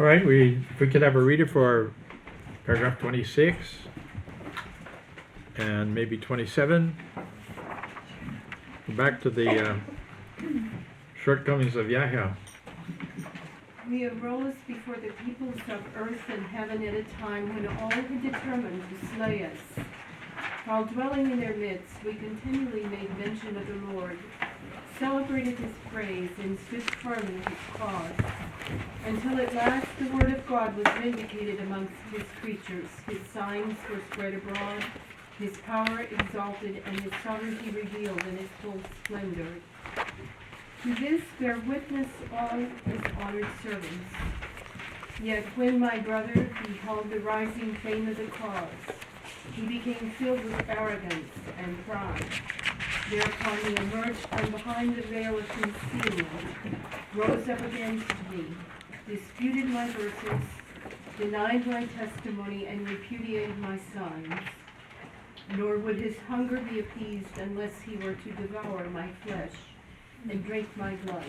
All right, if we could have a reader for paragraph 26 and maybe 27. Back to the shortcomings of Yahya. We arose before the peoples of earth and heaven at a time when all had determined to slay us. While dwelling in their midst, we continually made mention of the Lord, celebrated his praise, and stood firm in his cause, until at last the word of God was vindicated amongst his creatures, his signs were spread abroad, his power exalted, and his sovereignty revealed in its full splendor. To this bear witness all his honored servants. Yet when my brother beheld the rising fame of the cause, he became filled with arrogance and pride. Thereupon he emerged from behind the veil of concealment, rose up against me, disputed my verses, denied my testimony, and repudiated my signs. Nor would his hunger be appeased unless he were to devour my flesh and drink my blood.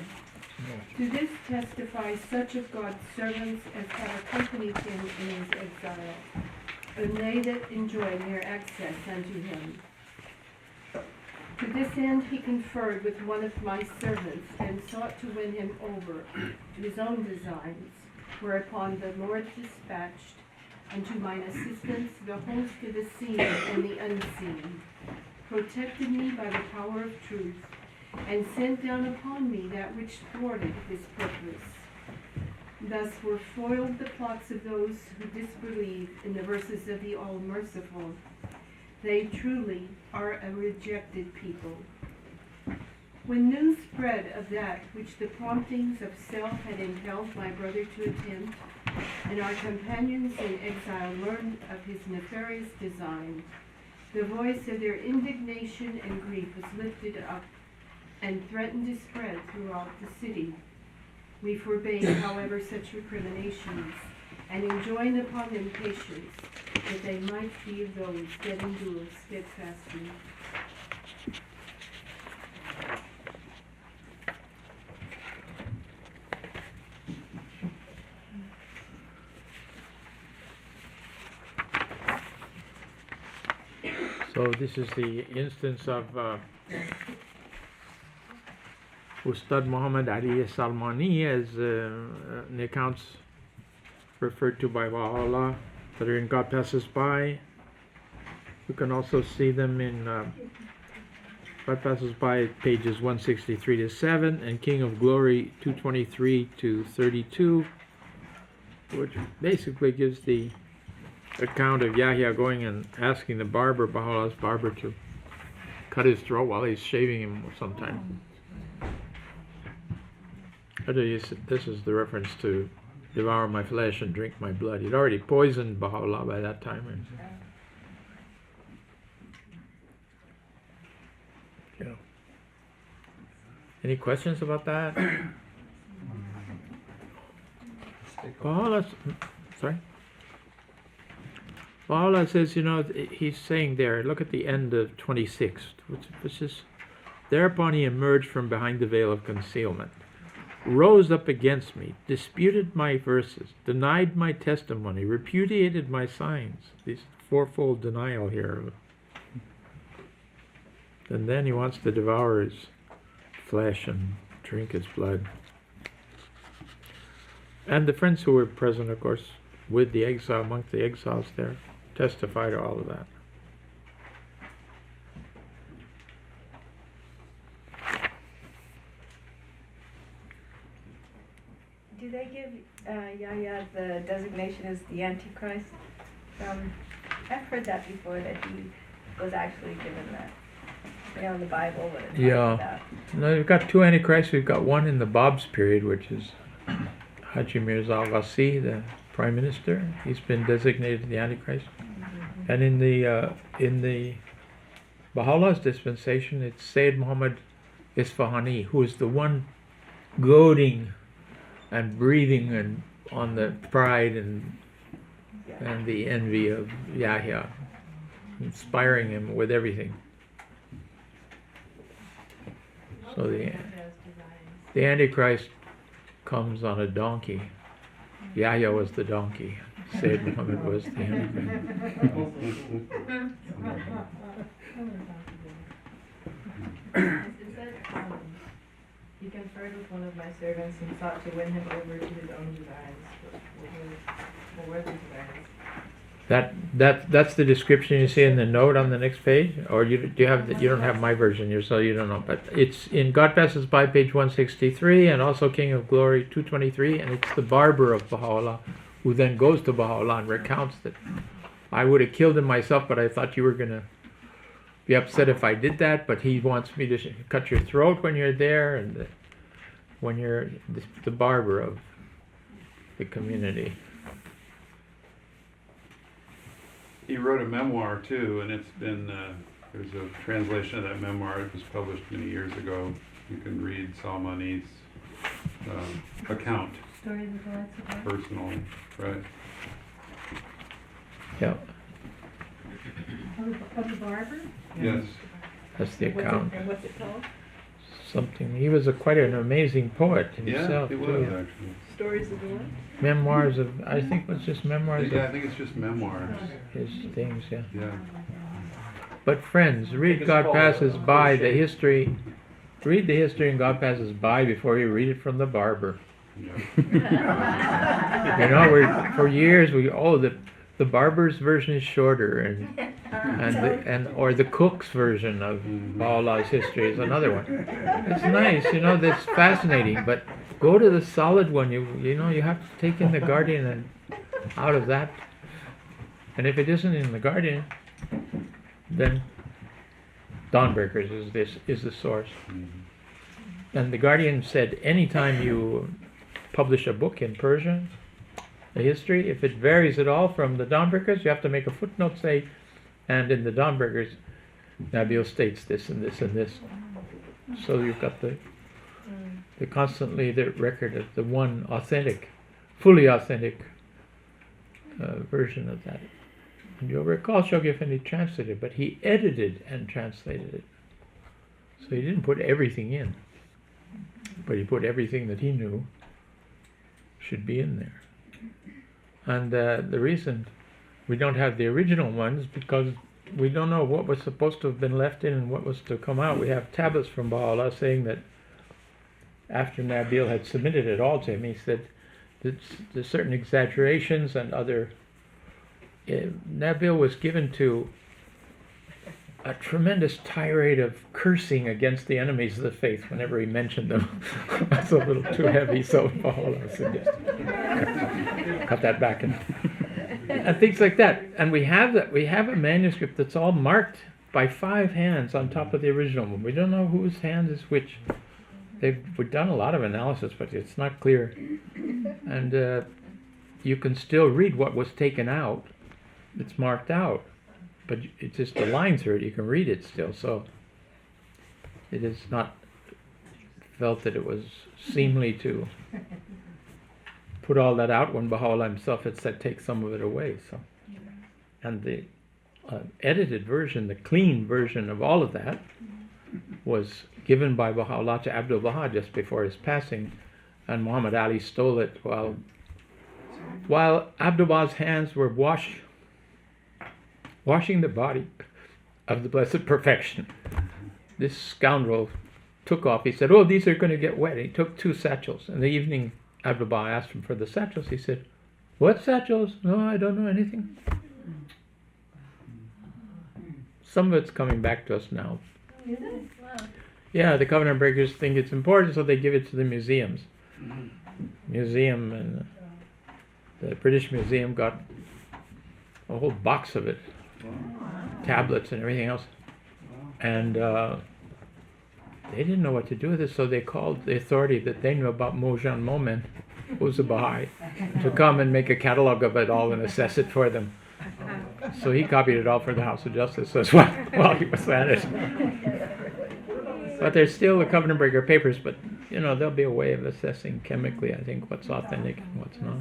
To this testify such of God's servants as have accompanied him in his exile, and they that enjoy near access unto him. To this end he conferred with one of my servants, and sought to win him over to his own designs, whereupon the Lord dispatched unto mine assistance the host of the seen and the unseen, protected me by the power of truth, and sent down upon me that which thwarted his purpose. Thus were foiled the plots of those who disbelieve in the verses of the All-Merciful. They truly are a rejected people. When news spread of that which the promptings of self had impelled my brother to attempt, and our companions in exile learned of his nefarious design, the voice of their indignation and grief was lifted up and threatened to spread throughout the city. We forbade, however, such recriminations, and enjoined upon them patience, that they might be of those that endure steadfastly. So this is the instance of Ustad Muhammad Ali Salmani, as the accounts referred to by Baha'u'llah that are in God Passes By. You can also see them in God Passes By, pages 163 to 7, and King of Glory 223 to 32, which basically gives the account of Yahya going and asking the barber, Baha'u'llah's barber, to cut his throat while he's shaving him sometime. This is the reference to devour my flesh and drink my blood. He'd already poisoned Baha'u'llah by that time. Yeah. Any questions about that? Baha'u'llah, sorry? Baha'u'llah says, he's saying there, look at the end of 26, which is, thereupon he emerged from behind the veil of concealment, rose up against me, disputed my verses, denied my testimony, repudiated my signs. This fourfold denial here. And then he wants to devour his flesh and drink his blood. And the friends who were present, of course, with the exile, amongst the exiles there, testify to all of that. Do they give Yahya the designation as the Antichrist? I've heard that before, that he was actually given that. In the Bible, what it talks about. No, we've got two Antichrists. We've got one in the Bab's period, which is Haji Mirza al-Ghazi, the Prime Minister. He's been designated the Antichrist. And in the Baha'u'llah's dispensation, it's Sayyid Muhammad Isfahani, who is the one goading and breathing and on the pride and the envy of Yahya, inspiring him with everything. So the Antichrist comes on a donkey, Yahya was the donkey. Sayyid Muhammad was the elephant. It said, he conferred with one of my servants and sought to win him over to his own desires. What were the desires? That's the description you see in the note on the next page, or you don't have my version here, so you don't know. But it's in God Passes By, page 163, and also King of Glory 223, and it's the barber of Baha'u'llah who then goes to Baha'u'llah and recounts that I would have killed him myself, but I thought you were going to be upset if I did that. But he wants me to cut your throat when you're there, and when you're the barber of the community. He wrote a memoir too, and it's been, there's a translation of that memoir. It was published many years ago. You can read Salmani's account, Story of the Philosopher. personally, right? Yeah, Of the barber? Yes. that's the account. And what's it called? Something. He was quite an amazing poet himself Yeah, he too. was actually. Stories of the what? Memoirs of, I think it was just memoirs Yeah, I of think it's just memoirs. his things. Yeah. Yeah. But friends, read God Passes By, the history. Read the history in God Passes By before you read it from the barber. Yeah. You know, for years the barber's version is shorter, and or the cook's version of Baha'u'llah's history is another one. It's nice, you know, that's fascinating. But go to the solid one. You know you have to take in the Guardian and out of that. And if it isn't in the Guardian, then Dawnbreakers is the source. And the Guardian said anytime you publish a book in Persian, the history, if it varies at all from the Dawnbreakers, you have to make a footnote say, and in the Dawnbreakers, Nabil states this and this and this. So you've got the constantly the record of the one authentic, fully authentic version of that. And you'll recall Shoghi Effendi translated, but he edited and translated it. So he didn't put everything in, but he put everything that he knew should be in there. And the reason we don't have the original ones because we don't know what was supposed to have been left in and what was to come out. We have tablets from Baha'u'llah saying that after Nabil had submitted it all to him, he said that there's certain exaggerations and other. Nabil was given to a tremendous tirade of cursing against the enemies of the faith whenever he mentioned them. That's a little too heavy, so Baha'u'llah suggested cut that back and things like that. And we have that. We have a manuscript that's all marked by 5 hands on top of the original one. We don't know whose hand is which. We've done a lot of analysis, but it's not clear. And you can still read what was taken out. It's marked out, but it's just the line through it. You can read it still. So it is not felt that it was seemly to put all that out when Baha'u'llah himself had said take some of it away. So, and the edited version, the clean version of all of that, was given by Baha'u'llah to Abdul Baha just before his passing, and Muhammad Ali stole it while Abdul Baha's hands were washing the body of the Blessed Perfection. This scoundrel took off. He said, "Oh, these are going to get wet." He took 2 satchels. In the evening, Abdul Baha asked him for the satchels. He said, "What satchels? No, I don't know anything." Some of it's coming back to us now. Wow. Yeah, the covenant breakers think it's important, so they give it to the museums. Museum and the British Museum got a whole box of it, tablets and everything else, and they didn't know what to do with it, so they called the authority that they knew about Mojan Momen, who's a Baha'i, to come and make a catalog of it all and assess it for them. So he copied it all for the House of Justice as well while he was at it. But there's still the covenant breaker papers, but you know, there'll be a way of assessing chemically, I think, what's authentic and what's not.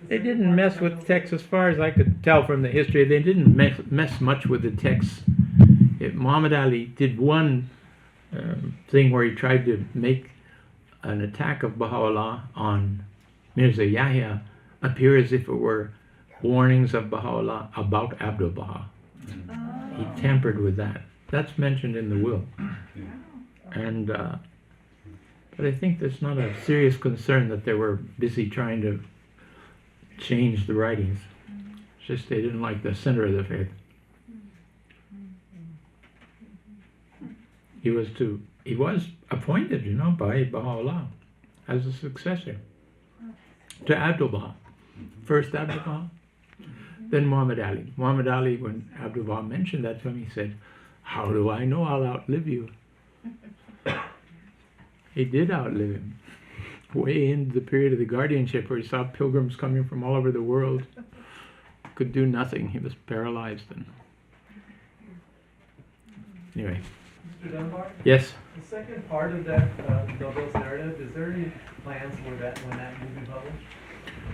They didn't mess with text as far as I could tell from the history. They didn't mess much with the text. Muhammad Ali did one thing where he tried to make an attack of Baha'u'llah on Mirza Yahya appear as if it were warnings of Baha'u'llah about Abdu'l-Baha. He tampered with that. That's mentioned in the will. And but I think there's not a serious concern that they were busy trying to change the writings. It's just they didn't like the center of the faith. He was appointed, by Baha'u'llah as a successor to Abdu'l-Baha. First Abdu'l-Baha, then Muhammad Ali. Muhammad Ali, when Abdu'l-Baha mentioned that to him, he said, "How do I know I'll outlive you?" He did outlive him. Way into the period of the guardianship where he saw pilgrims coming from all over the world. Could do nothing. He was paralyzed. And anyway. Mr. Dunbar? Yes? The second part of that Nobel's narrative, is there any plans for that when that will be published?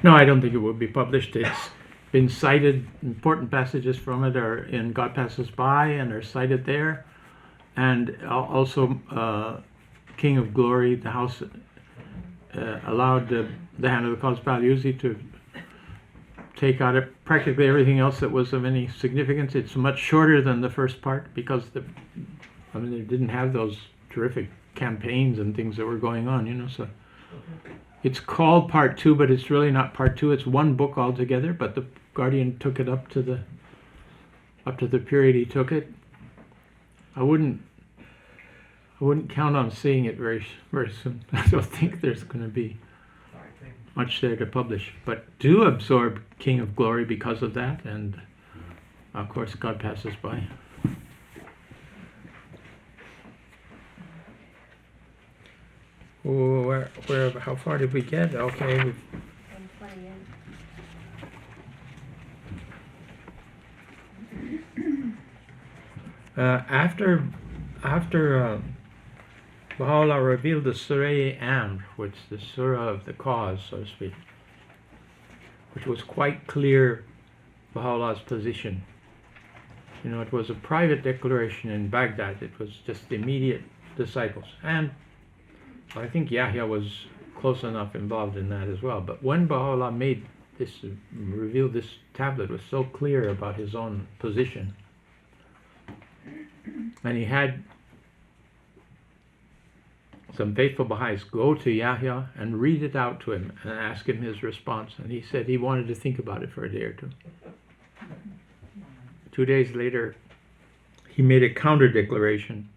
No, I don't think it will be published. It's been cited. Important passages from it are in God Passes By and are cited there. And also King of Glory, the House allowed the Hand of the Cause Uzi to take out practically everything else that was of any significance. It's much shorter than the first part because they didn't have those terrific campaigns and things that were going on, so it's called part 2, but it's really not part 2. It's one book altogether, but the Guardian took it up to the period he took it. I wouldn't count on seeing it very soon. I don't think there's going to be much there to publish, but do absorb King of Glory because of that, and of course God Passes By. How far did we get? Okay. 128. After Baha'u'llah revealed the Suriy-i-Amr, which is the Surah of the cause, so to speak, which was quite clear Baha'u'llah's position. It was a private declaration in Baghdad. It was just the immediate disciples. And I think Yahya was close enough involved in that as well. But when Baha'u'llah revealed this tablet, was so clear about his own position, and he had some faithful Baha'is go to Yahya and read it out to him and ask him his response. And he said he wanted to think about it for a day or two. 2 days later, he made a counter-declaration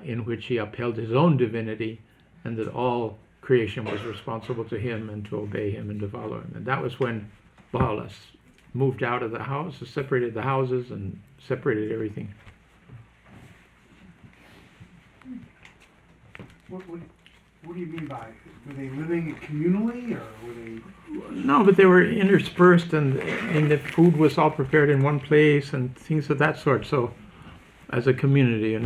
in which he upheld his own divinity and that all creation was responsible to him and to obey him and to follow him. And that was when Baha'u'llah moved out of the house, separated the houses and separated everything. What do you mean by, were they living communally, or were they? No, but they were interspersed, and the food was all prepared in one place and things of that sort. So, as a community,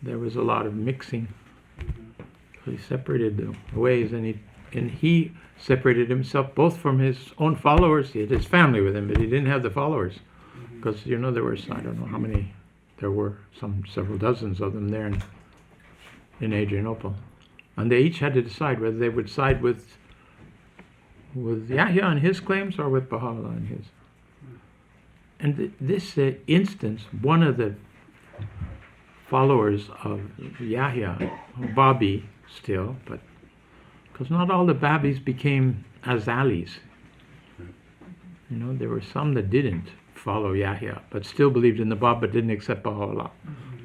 there was a lot of mixing. So he separated the ways, and he separated himself both from his own followers. He had his family with him, but he didn't have the followers, because there was, I don't know how many there were, several dozens of them there in Adrianople, and they each had to decide whether they would side with Yahya on his claims or with Baha'u'llah on his. And this instance, one of the followers of Yahya, Babi still, but because not all the Babis became Azalis. There were some that didn't follow Yahya, but still believed in the Bab, but didn't accept Baha'u'llah.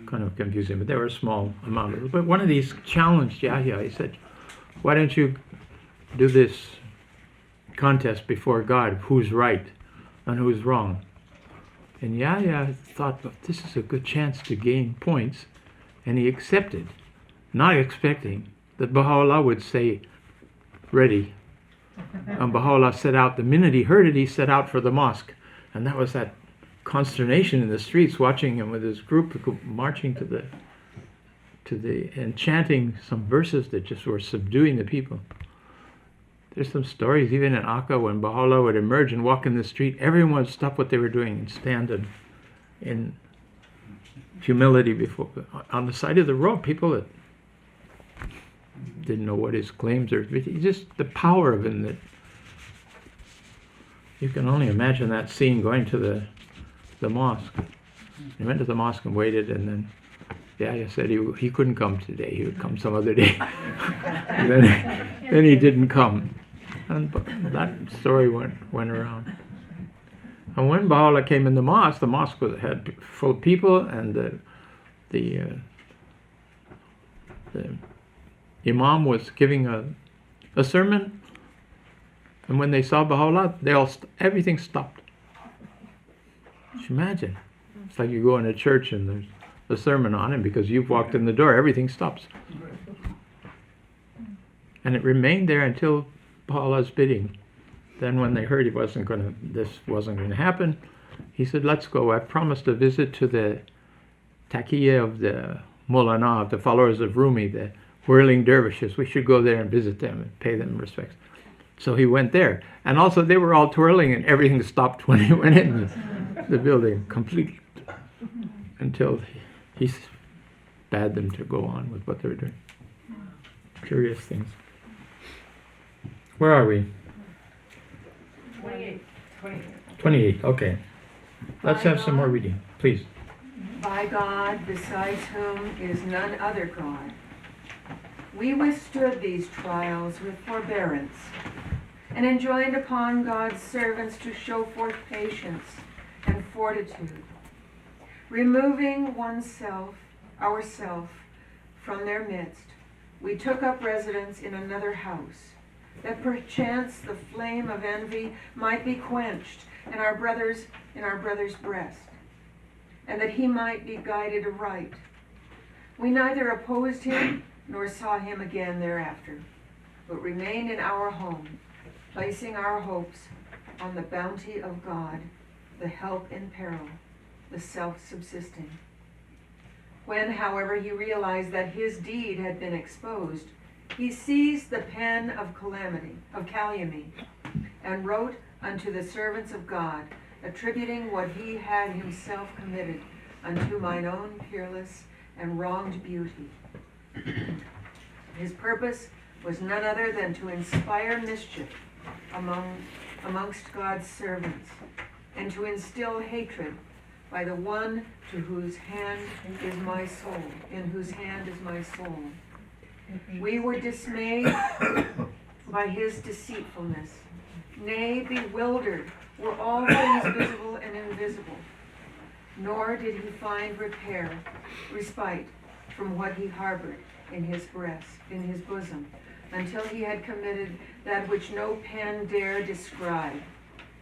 Kind of confusing, but there were a small amount of it. But one of these challenged Yahya. He said, "Why don't you do this contest before God of who's right and who's wrong?" And Yahya thought, "Well, this is a good chance to gain points," and he accepted, not expecting that Baha'u'llah would say, "Ready." And Baha'u'llah set out. The minute he heard it, he set out for the mosque, and that was that consternation in the streets, watching him with his group marching to the and chanting some verses that just were subduing the people. There's some stories even in Akká when Baha'u'llah would emerge and walk in the street, everyone would stop what they were doing and stand in humility on the side of the road. People that didn't know what his claims are. Just the power of him, that you can only imagine that scene going to the mosque. He went to the mosque and waited, and then Yahya said he couldn't come today. He would come some other day. then he didn't come. And that story went around. And when Baha'u'llah came in the mosque had full of people, and the Imam was giving a sermon, and when they saw Baha'u'llah, everything stopped. Just imagine. It's like you go in a church and there's a sermon on, and because you've walked in the door, everything stops. And it remained there until Baha'u'llah's bidding. Then when they heard this wasn't going to happen, he said, let's go. I've promised a visit to the taqiyya of the Maulana, of the followers of Rumi, the whirling dervishes. We should go there and visit them and pay them respects. So he went there. And also they were all twirling, and everything stopped when he went in the building completely, until he bade them to go on with what they were doing. Curious things. Where are we? 28, okay. Let's have some more reading, please. By God, besides whom is none other God, we withstood these trials with forbearance, and enjoined upon God's servants to show forth patience and fortitude, removing ourself from their midst, we took up residence in another house, that perchance the flame of envy might be quenched in our brother's breast, and that he might be guided aright. We neither opposed him nor saw him again thereafter, but remained in our home, placing our hopes on the bounty of God, the help in peril, the self-subsisting. When, however, he realized that his deed had been exposed, he seized the pen of calumny, and wrote unto the servants of God, attributing what he had himself committed unto mine own peerless and wronged beauty. His purpose was none other than to inspire mischief amongst God's servants, and to instill hatred by the one in whose hand is my soul. We were dismayed by his deceitfulness, nay, bewildered were all things visible and invisible. Nor did he find respite from what he harbored in his bosom, until he had committed that which no pen dare describe,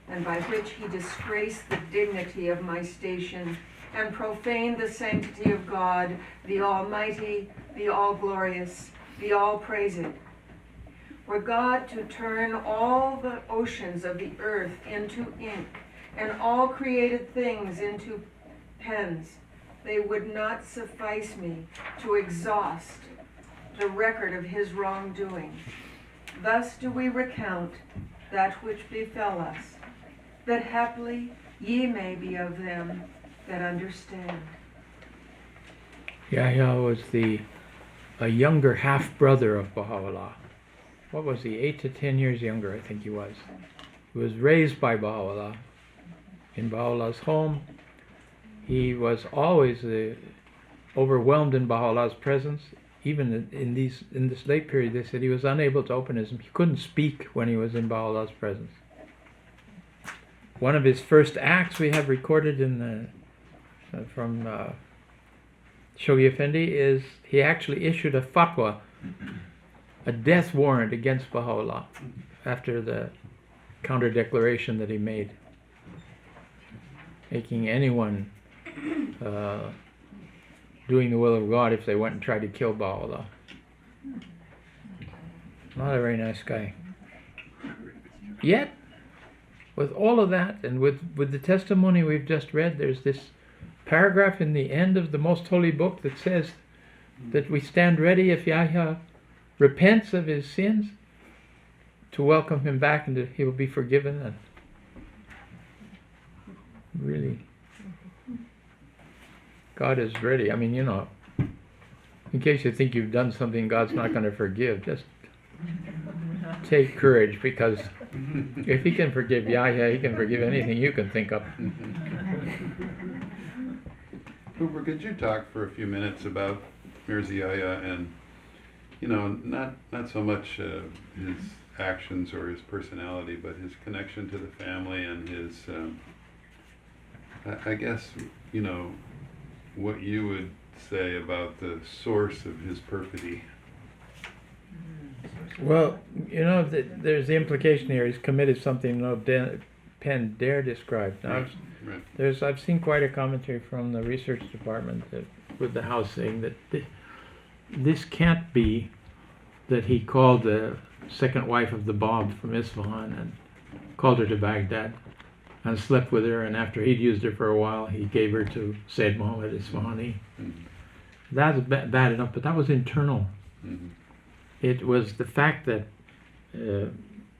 and by which he disgraced the dignity of my station, and profaned the sanctity of God, the Almighty, the All-Glorious, the All-Praised. Were God to turn all the oceans of the earth into ink, and all created things into pens, they would not suffice me to exhaust the record of his wrongdoing. Thus do we recount that which befell us, that haply ye may be of them that understand. Yahya was a younger half-brother of Baha'u'llah. What was he, 8 to 10 years younger, I think he was. He was raised by Baha'u'llah in Baha'u'llah's home. He was always overwhelmed in Baha'u'llah's presence. Even in this late period, they said he was unable to open he couldn't speak when he was in Baha'u'llah's presence. One of his first acts we have recorded from Shoghi Effendi is he actually issued a fatwa, a death warrant against Baha'u'llah after the counter-declaration that he made, making anyone doing the will of God if they went and tried to kill Baha'u'llah. Not a very nice guy. Yet, with all of that, and with the testimony we've just read, there's this paragraph in the end of the Most Holy Book that says that we stand ready if Yahya repents of his sins to welcome him back and that he will be forgiven. And really, God is ready. I mean, In case you think you've done something God's not going to forgive, just take courage, because if he can forgive Yahya, he can forgive anything you can think of. Cooper, could you talk for a few minutes about Mirza Yahya and, not so much his actions or his personality, but his connection to the family and his, I guess, what you would say about the source of his perfidy? Well, there's the implication here. He's committed something no pen dare describe. Now, Right. I've seen quite a commentary from the research department with the house saying that this can't be that he called the second wife of the Bab from Isfahan and called her to Baghdad and slept with her, and after he'd used her for a while, he gave her to Sayyid Muhammad Isfahani. Mm-hmm. That's bad enough, but that was internal. Mm-hmm. It was the fact that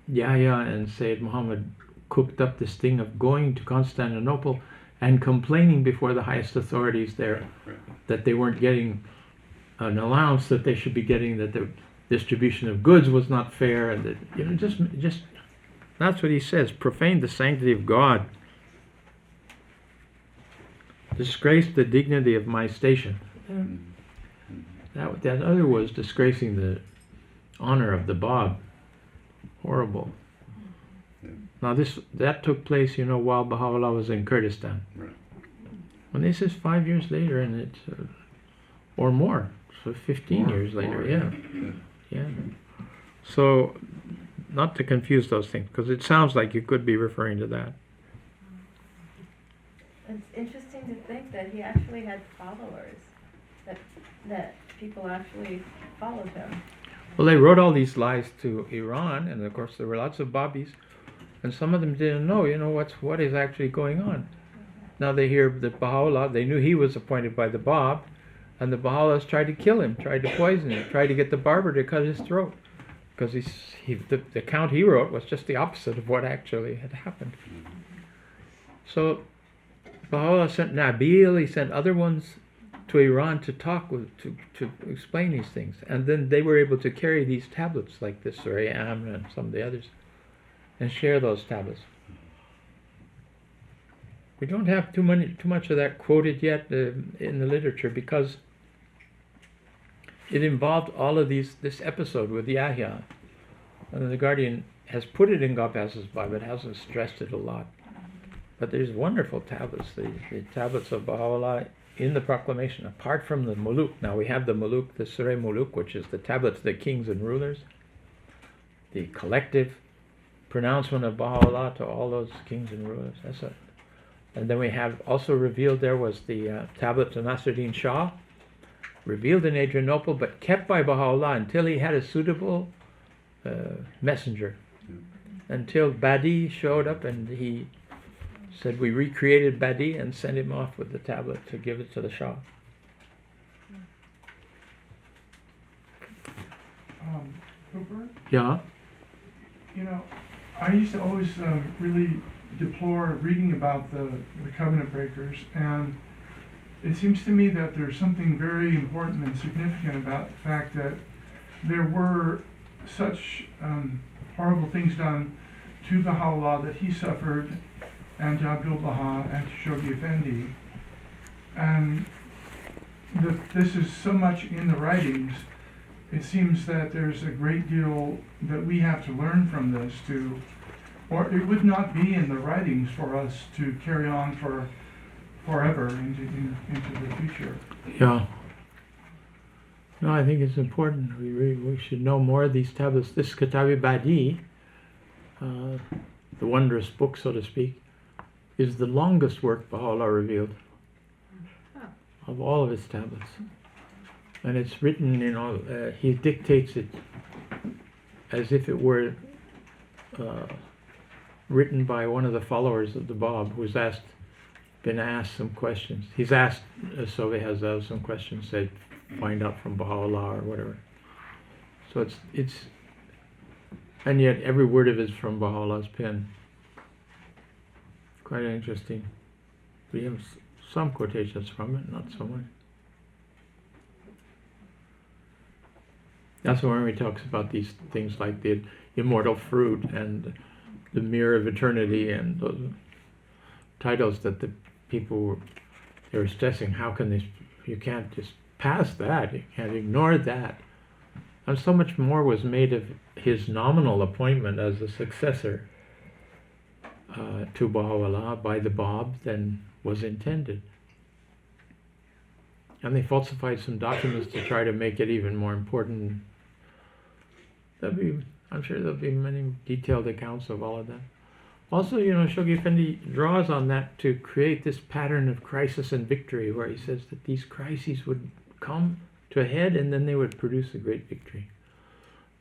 Yahya and Sayyid Muhammad cooked up this thing of going to Constantinople and complaining before the highest authorities there Right. that they weren't getting an allowance that they should be getting, that the distribution of goods was not fair, and that just that's what he says: profaned the sanctity of God, disgraced the dignity of my station. Mm-hmm. That other was disgracing the honor of the Bab. Horrible. Yeah. Now that took place, while Baha'u'llah was in Kurdistan. Right. And this is 5 years later, and it's or more, so 15 years later. Yeah. So, not to confuse those things, because it sounds like you could be referring to that. It's interesting to think that he actually had followers, that people actually followed him. Well, they wrote all these lies to Iran, and of course there were lots of Babis, and some of them didn't know, what is actually going on. Now they hear that Baha'u'llah, they knew he was appointed by the Bab, and the Baha'u'llahs tried to kill him, tried to poison him, tried to get the barber to cut his throat, because the account he wrote was just the opposite of what actually had happened. So Baha'u'llah sent Nabil, he sent other ones to Iran to talk with, to explain these things, and then they were able to carry these tablets like this Suriy-i-Amr and some of the others, and share those tablets. We don't have too much of that quoted yet in the literature, because it involved all of this episode with Yahya, and the Guardian has put it in God Passes By, but hasn't stressed it a lot. But there's wonderful tablets, the tablets of Baha'u'llah in the proclamation, apart from the Muluk. Now we have the Muluk, the Surah Muluk, which is the tablets of the kings and rulers, the collective pronouncement of Baha'u'llah to all those kings and rulers. That's it. And then we have also revealed there was the tablet to Náṣiri'd-Dín Sháh, revealed in Adrianople, but kept by Baha'u'llah until he had a suitable messenger. Until Badi showed up, and he said, we recreated Badi and sent him off with the tablet to give it to the Shah. Cooper, Yeah? I used to always really deplore reading about the covenant breakers, and it seems to me that there's something very important and significant about the fact that there were such horrible things done to Baha'u'llah that he suffered, and to Abdul-Baha and to Shoghi Effendi, and this is so much in the writings. It seems that there's a great deal that we have to learn from this, or it would not be in the writings for us to carry on forever into the future. Yeah. No, I think it's important. We should know more of these tablets. This Kitab Badi, the wondrous book, so to speak, is the longest work Baha'u'llah revealed of all of his tablets. And it's written, he dictates it as if it were written by one of the followers of the Bab, who's been asked some questions. He's asked Sobe Hazal some questions, said, find out from Baha'u'llah or whatever. So it's and yet every word of it is from Baha'u'llah's pen. Quite interesting. We have some quotations from it, not so much. That's when he talks about these things like the immortal fruit and the mirror of eternity and those titles that the people they were stressing. How can this? You can't just pass that. You can't ignore that. And so much more was made of his nominal appointment as a successor to Baha'u'llah by the Bab than was intended. And they falsified some documents to try to make it even more important. I'm sure there'll be many detailed accounts of all of that. Also, Shoghi Effendi draws on that to create this pattern of crisis and victory, where he says that these crises would come to a head and then they would produce a great victory.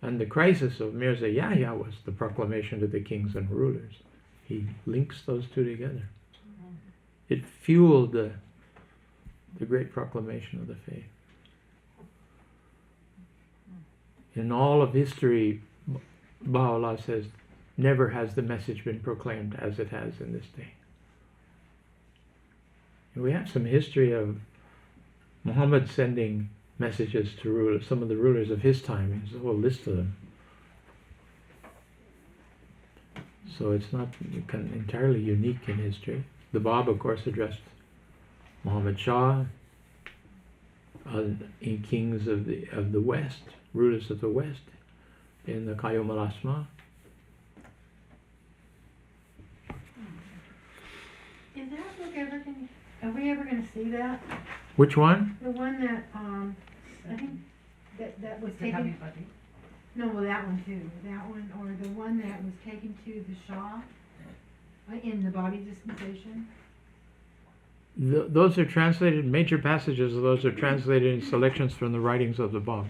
And the crisis of Mirza Yahya was the proclamation to the kings and rulers. He links those two together. It fueled the great proclamation of the faith. In all of history, Baha'u'llah says, never has the message been proclaimed as it has in this day. And we have some history of Muhammad sending messages to rulers, some of the rulers of his time. There's a whole list of them. So it's not entirely unique in history. The Bab, of course, addressed Muhammad Shah, kings of the West, rulers of the West, in the Qayyum al-Asma. Is that book ever going to, are we ever going to see that? Which one? The one that, I think, that was taken, no, well, that one too, that one, or the one that was taken to the Shah in the Babi dispensation? Those are translated, major passages of those are translated in selections from the writings of the Bab.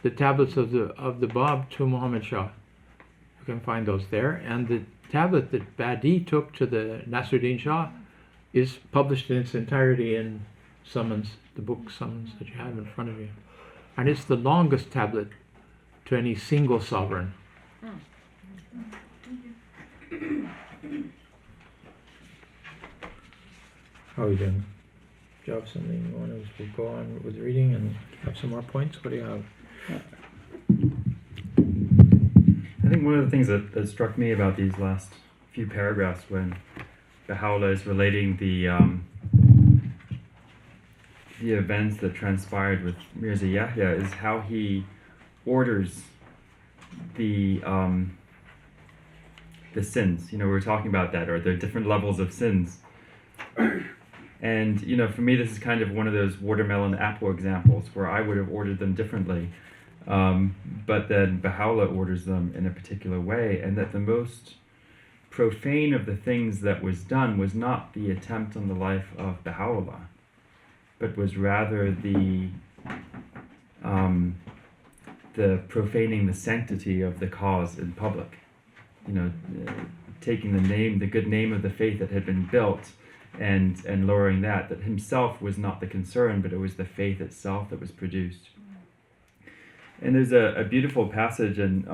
The tablets of the Bab to Muhammad Shah. You can find those there. And the tablet that Badi took to the Náṣiri'd-Dín Sháh is published in its entirety in Summons, the book Summons that you have in front of you. And it's the longest tablet to any single sovereign. How are we doing? Do you have something you want us to go on with reading and have some more points? What do you have? I think one of the things that struck me about these last few paragraphs when Baha'u'llah is relating the events that transpired with Mirza Yahya is how he orders the sins. We were talking about that, or the different levels of sins. And, for me, this is kind of one of those watermelon apple examples where I would have ordered them differently. But then Baha'u'llah orders them in a particular way, and that the most profane of the things that was done was not the attempt on the life of Baha'u'llah, but was rather the profaning the sanctity of the cause in public. Taking the good name of the faith that had been built and lowering that himself was not the concern, but it was the faith itself that was produced. And there's a beautiful passage in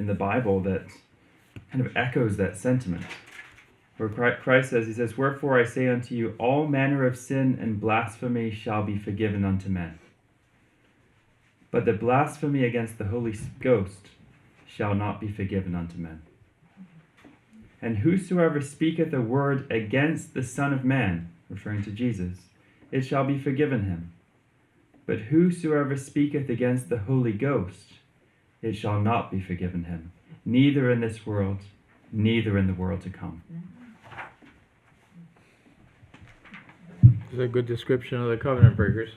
the Bible that kind of echoes that sentiment, where Christ says, he says, "Wherefore I say unto you, all manner of sin and blasphemy shall be forgiven unto men. But the blasphemy against the Holy Ghost shall not be forgiven unto men. And whosoever speaketh a word against the Son of Man," referring to Jesus, "it shall be forgiven him. But whosoever speaketh against the Holy Ghost, it shall not be forgiven him, neither in this world, neither in the world to come." This is a good description of the covenant breakers.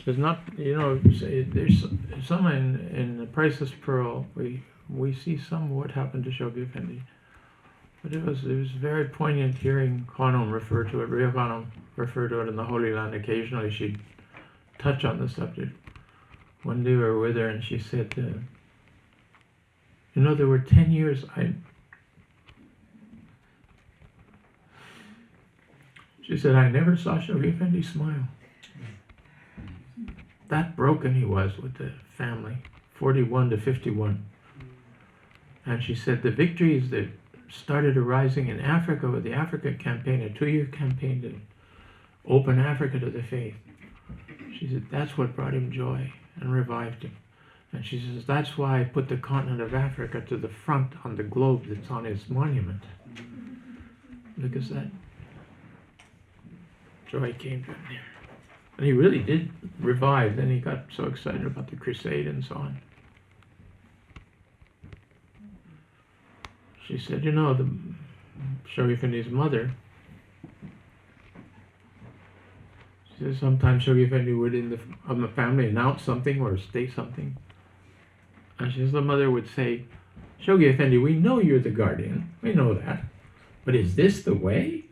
There's not, there's some in the Priceless Pearl, we see some of what happened to Shoghi Effendi. But it was very poignant hearing Khanum refer to it, Ria Khanum refer to it in the Holy Land. Occasionally she'd touch on the subject. One day we were with her and she said, there were 10 years she said, I never saw Shoghi Effendi smile. That broken he was with the family, 41 to 51. And she said the victories that started arising in Africa with the African campaign, a 2-year campaign to open Africa to the faith. She said, that's what brought him joy and revived him. And she says, that's why I put the continent of Africa to the front on the globe that's on his monument. Because that joy came to him there. And he really did revive. Then he got so excited about the crusade and so on. She said, you know, the Shoghi Effendi's mother, she says sometimes Shoghi Effendi would in the family announce something or state something. And she says the mother would say, Shoghi Effendi, we know you're the guardian. We know that. But is this the way?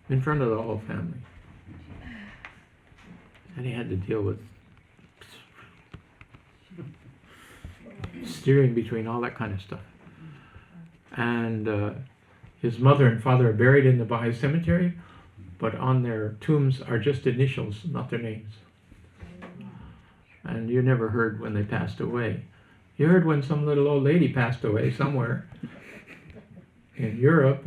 In front of the whole family. And he had to deal with steering between all that kind of stuff. And his mother and father are buried in the Baha'i cemetery, but on their tombs are just initials, not their names. And you never heard when they passed away. You heard when some little old lady passed away somewhere in Europe.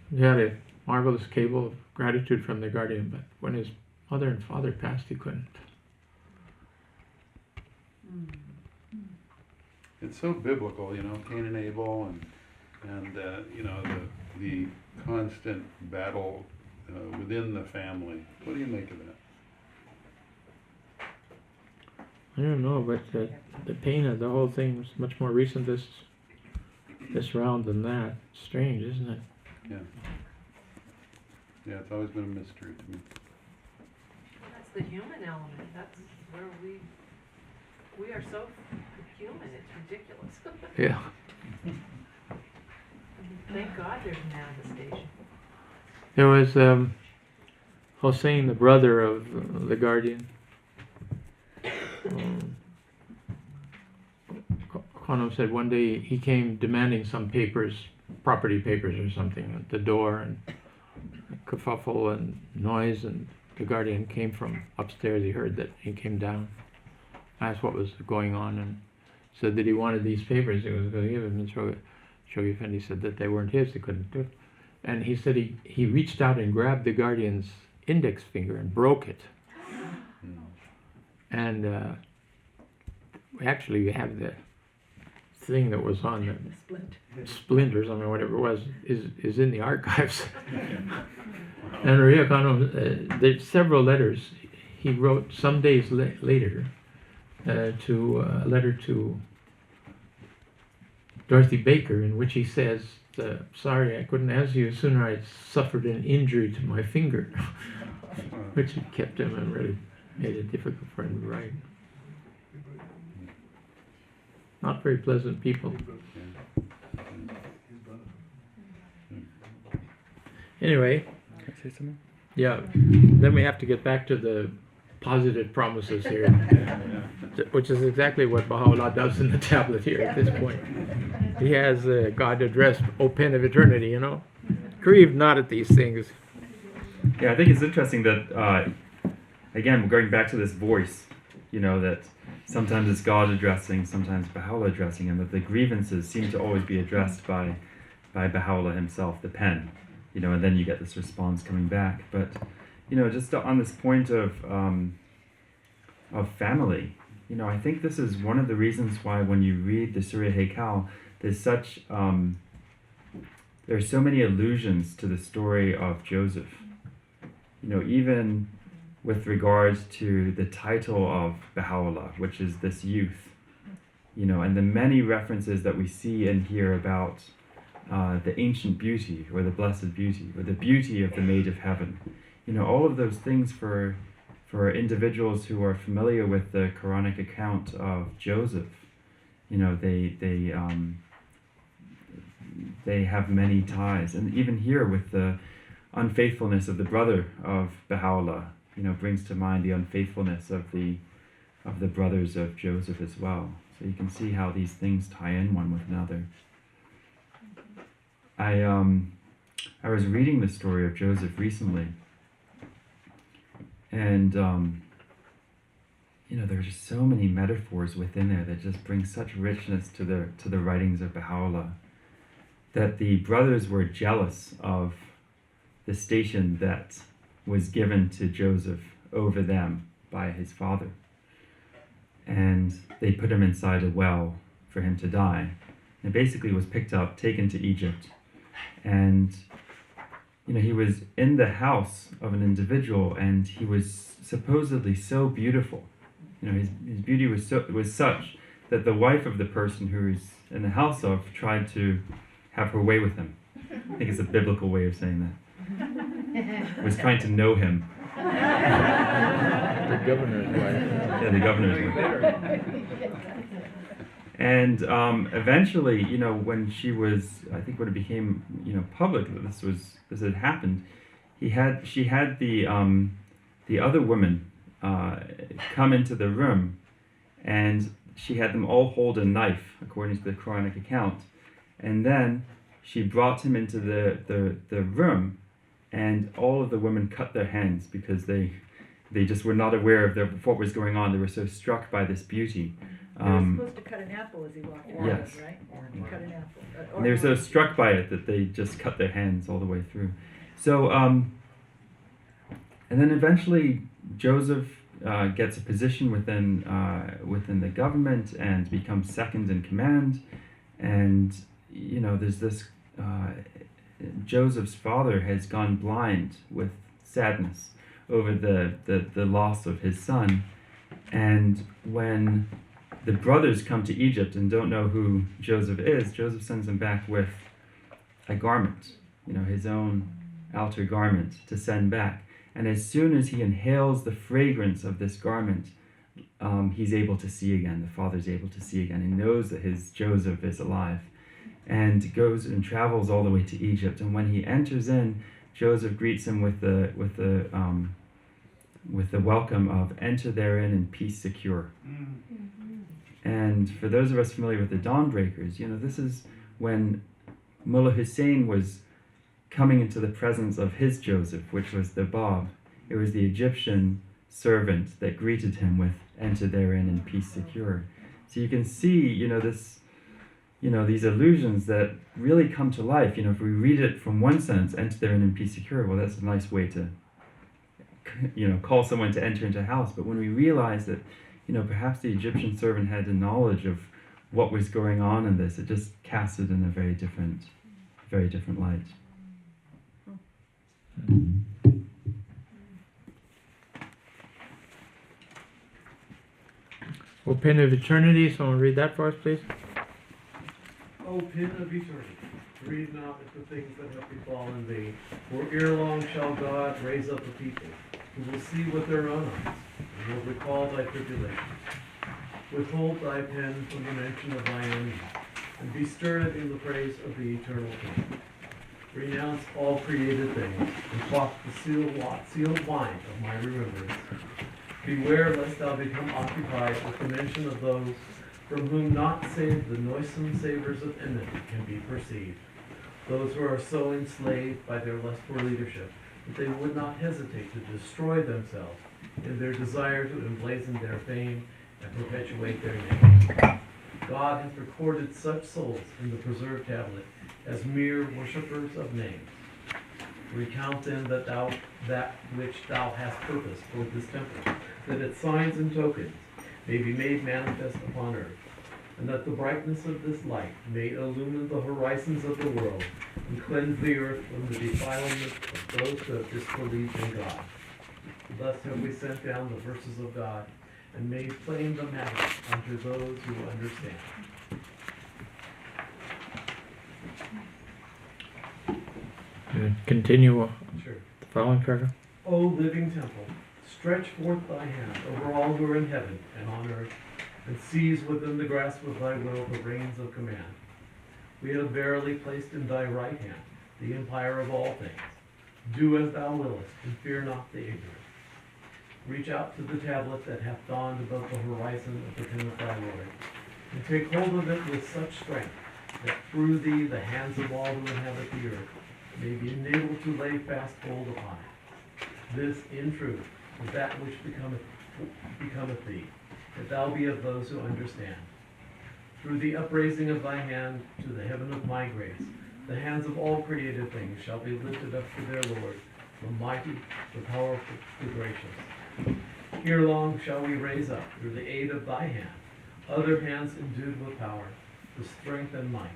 He had a marvelous cable of gratitude from the guardian, but when his mother and father passed, he couldn't. It's so biblical, you know, Cain and Abel, and you know, the constant battle within the family. What do you make of that? I don't know, but the pain of the whole thing was much more recent this round than that. Strange, isn't it? Yeah. Yeah, it's always been a mystery to me. That's the human element. That's where we are so human. It's ridiculous. Yeah. Thank God there's manifestation. There was Hossein, the brother of the guardian. Khanum said one day he came demanding some papers, property papers or something, at the door, and kerfuffle and noise, and the guardian came from upstairs. He heard that. He came down, asked what was going on, and said that he wanted these papers. He was going to give them, and Shoghi Effendi said that they weren't his, he couldn't do it. And he said he reached out and grabbed the guardian's index finger and broke it. And actually we have the thing that was on the splinters, I mean whatever it was, is in the archives. And Ria Khanum, there's several letters he wrote some days later to a letter to Dorothy Baker, in which he says, sorry I couldn't answer you sooner, I suffered an injury to my finger, which had kept him and really made it difficult for him to write. Not very pleasant people. Anyway, Can I say something? yeah, then we have to get back to the positive promises here, which is exactly what Baha'u'llah does in the tablet here at this point. He has God addressed, O pen of eternity, you know. Grieve not at these things. Yeah, I think it's interesting that, again, going back to this voice, you know, that sometimes it's God addressing, sometimes Baha'u'llah addressing, and that the grievances seem to always be addressed by Baha'u'llah himself, the pen, you know, and then you get this response coming back. But, you know, just on this point of family, you know, I think this is one of the reasons why when you read the Suriy-i-Haykal, there's such, there's so many allusions to the story of Joseph. You know, even with regards to the title of Baha'u'llah, which is this youth, you know, and the many references that we see and hear about the ancient beauty, or the blessed beauty, or the beauty of the Maid of Heaven. You know, all of those things for individuals who are familiar with the Quranic account of Joseph, you know, they have many ties. And even here with the unfaithfulness of the brother of Baha'u'llah, you know, brings to mind the unfaithfulness of the brothers of Joseph as well. So you can see how these things tie in one with another. I was reading the story of Joseph recently, and you know, there are just so many metaphors within there that just bring such richness to the writings of Baha'u'llah, that the brothers were jealous of the station that was given to Joseph over them by his father. And they put him inside a well for him to die. And basically was picked up, taken to Egypt. And he was in the house of an individual, and he was supposedly so beautiful. His beauty was such that the wife of the person who he's in the house of tried to have her way with him. I think it's a biblical way of saying that. Was trying to know him. The governor's wife. Yeah, the governor's wife. And eventually, when she was, I think when it became, public that this had happened, she had the other women come into the room, and she had them all hold a knife, according to the Quranic account, and then she brought him into the room, and all of the women cut their hands because they just were not aware of what was going on. They were so struck by this beauty. They were supposed to cut an apple as he walked in, Yes. right? He cut an apple. And they were so struck by it that they just cut their hands all the way through. So, and then eventually Joseph gets a position within the government and becomes second in command. And there's this Joseph's father has gone blind with sadness over the loss of his son. And when the brothers come to Egypt and don't know who Joseph is, Joseph sends them back with a garment, his own outer garment to send back. And as soon as he inhales the fragrance of this garment, he's able to see again. The father's able to see again. He knows that his Joseph is alive, and goes and travels all the way to Egypt. And when he enters in, Joseph greets him with the welcome of "Enter therein in peace secure." And for those of us familiar with the Dawnbreakers, this is when Mullah Hussein was coming into the presence of his Joseph, which was the Bab. It was the Egyptian servant that greeted him with "Enter therein in peace secure." So you can see, these allusions that really come to life. If we read it from one sense, "Enter therein in peace secure," well, that's a nice way to, call someone to enter into a house. But when we realize that, perhaps the Egyptian servant had a knowledge of what was going on in this, it just casts it in a very different light. O Pin of Eternity, someone read that for us, please. O pin of eternity, grieve not at the things that have befallen thee, for ere long shall God raise up a people who will see with their own eyes, and will recall thy tribulation. Withhold thy pen from the mention of thy enemies, and be stirred in the praise of the eternal King. Renounce all created things, and quaff the sealed wine of my remembrance. Beware lest thou become occupied with the mention of those from whom not save the noisome savors of enmity can be perceived, those who are so enslaved by their lust for leadership that they would not hesitate to destroy themselves in their desire to emblazon their fame and perpetuate their name. God hath recorded such souls in the preserved tablet as mere worshippers of names. Recount then that which thou hast purposed for this temple, that its signs and tokens may be made manifest upon earth, and that the brightness of this light may illumine the horizons of the world, and cleanse the earth from the defilement of those who have disbelieved in God. Thus have we sent down the verses of God, and made plain the matter unto those who understand. Continue Sure. the following paragraph. O living temple, stretch forth thy hand over all who are in heaven and on earth, and seize within the grasp of thy will the reins of command. We have verily placed in thy right hand the empire of all things. Do as thou willest, and fear not the ignorant. Reach out to the tablet that hath dawned above the horizon of the pen of thy Lord, and take hold of it with such strength that through thee the hands of all who inhabit the earth may be enabled to lay fast hold upon it. This, in truth, is that which becometh thee, that thou be of those who understand. Through the upraising of thy hand to the heaven of my grace, The hands of all created things shall be lifted up to their Lord, the mighty, the powerful, the gracious. Ere long shall we raise up, through the aid of thy hand, other hands endued with power, with strength and might,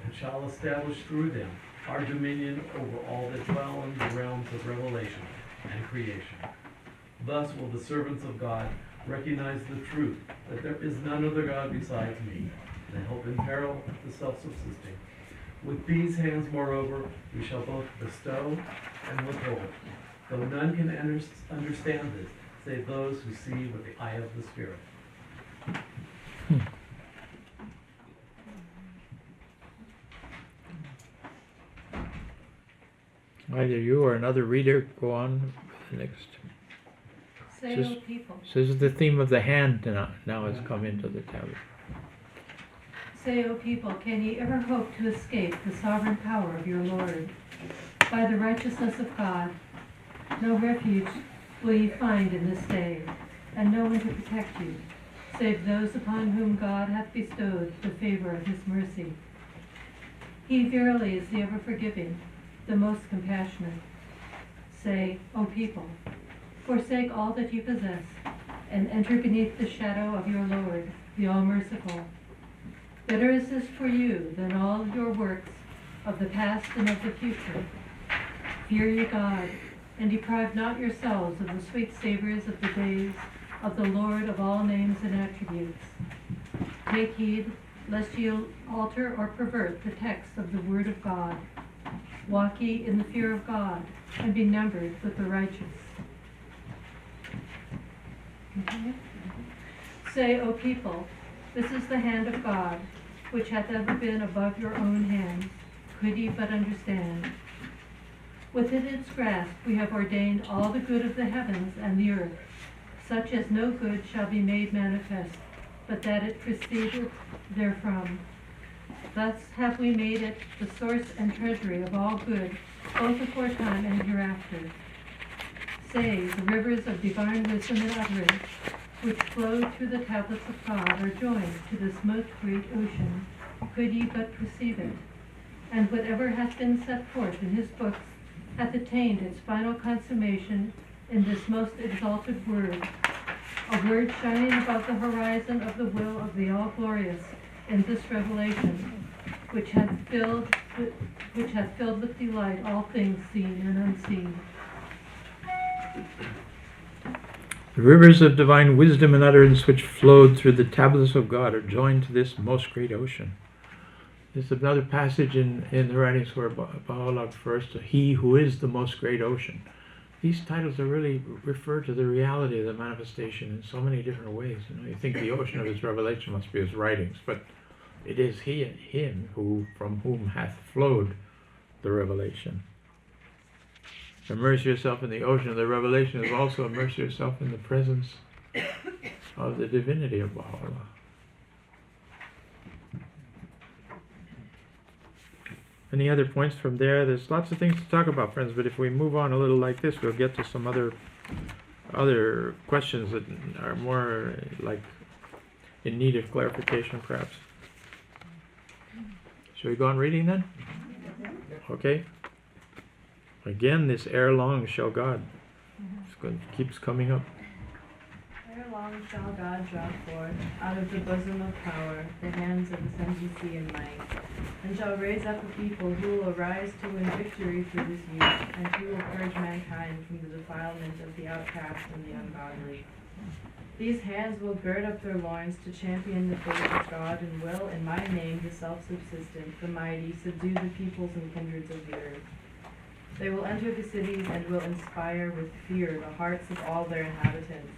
and shall establish through them our dominion over all that dwell in the realms of revelation and creation. Thus will the servants of God recognize the truth that there is none other God besides me, and help in peril the self-subsisting. With these hands, moreover, we shall both bestow and withhold, though none can understand this, save those who see with the eye of the Spirit. Either you or another reader go on with the next. Say, Just- O people. So this is the theme of the hand now has come into the tablet. Say, O people, can ye ever hope to escape the sovereign power of your Lord? By the righteousness of God, no refuge will ye find in this day, and no one to protect you, save those upon whom God hath bestowed the favor of his mercy. He verily is the ever-forgiving, the most compassionate. Say, O people, forsake all that you possess, and enter beneath the shadow of your Lord, the all-merciful. Better is this for you than all your works of the past and of the future. Fear ye God, and deprive not yourselves of the sweet savors of the days of the Lord of all names and attributes. Take heed, lest ye alter or pervert the text of the word of God. Walk ye in the fear of God, and be numbered with the righteous. Continue. Say, O people, this is the hand of God, which hath ever been above your own hands, could ye but understand. Within its grasp we have ordained all the good of the heavens and the earth, such as no good shall be made manifest, but that it proceedeth therefrom. Thus have we made it the source and treasury of all good, both aforetime and hereafter. Say, the rivers of divine wisdom and utterance, which flow through the tablets of God, are joined to this most great ocean, could ye but perceive it. And whatever hath been set forth in his books hath attained its final consummation in this most exalted word, a word shining above the horizon of the will of the all-glorious in this revelation, which hath filled with delight all things seen and unseen. The rivers of divine wisdom and utterance which flowed through the tablets of God are joined to this most great ocean. There's another passage in the writings where Baha'u'lláh refers to He who is the most great ocean. These titles are really refer to the reality of the manifestation in so many different ways. You think the ocean of his revelation must be his writings, but it is him from whom hath flowed the revelation. Immerse yourself in the ocean of the revelation is also immerse yourself in the presence of the divinity of Baha'u'lláh. Any other points from there? There's lots of things to talk about, friends, but if we move on a little like this, we'll get to some other questions that are more like in need of clarification, perhaps. Shall we go on reading then? Okay. Again, this ere long shall God. Keeps coming up. Ere long shall God draw forth out of the bosom of power the hands of ascendancy and might, and shall raise up a people who will arise to win victory through this youth, and who will purge mankind from the defilement of the outcast and the ungodly. These hands will gird up their loins to champion the faith of God, and will, in my name, the self-subsistent, the mighty, subdue the peoples and kindreds of the earth. They will enter the cities and will inspire with fear the hearts of all their inhabitants.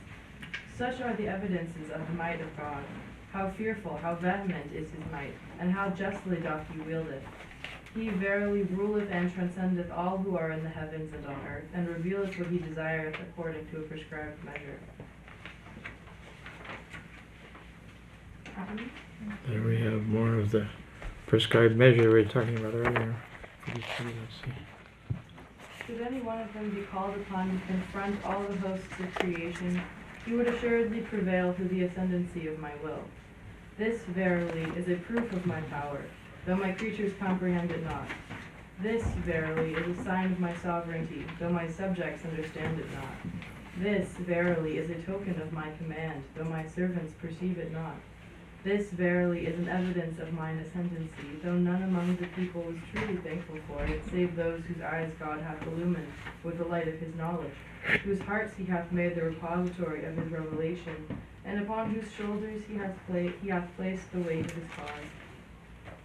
Such are the evidences of the might of God. How fearful, how vehement is his might, and how justly doth he wield it. He verily ruleth and transcendeth all who are in the heavens and on earth, and revealeth what he desireth according to a prescribed measure. There we have more of the prescribed measure we were talking about earlier. Let's see. Should any one of them be called upon to confront all the hosts of creation, he would assuredly prevail through the ascendancy of my will. This, verily, is a proof of my power, though my creatures comprehend it not. This, verily, is a sign of my sovereignty, though my subjects understand it not. This, verily, is a token of my command, though my servants perceive it not. This, verily, is an evidence of mine ascendancy, though none among the people is truly thankful for it, save those whose eyes God hath illumined with the light of his knowledge, whose hearts he hath made the repository of his revelation, and upon whose shoulders he hath placed the weight of his cause.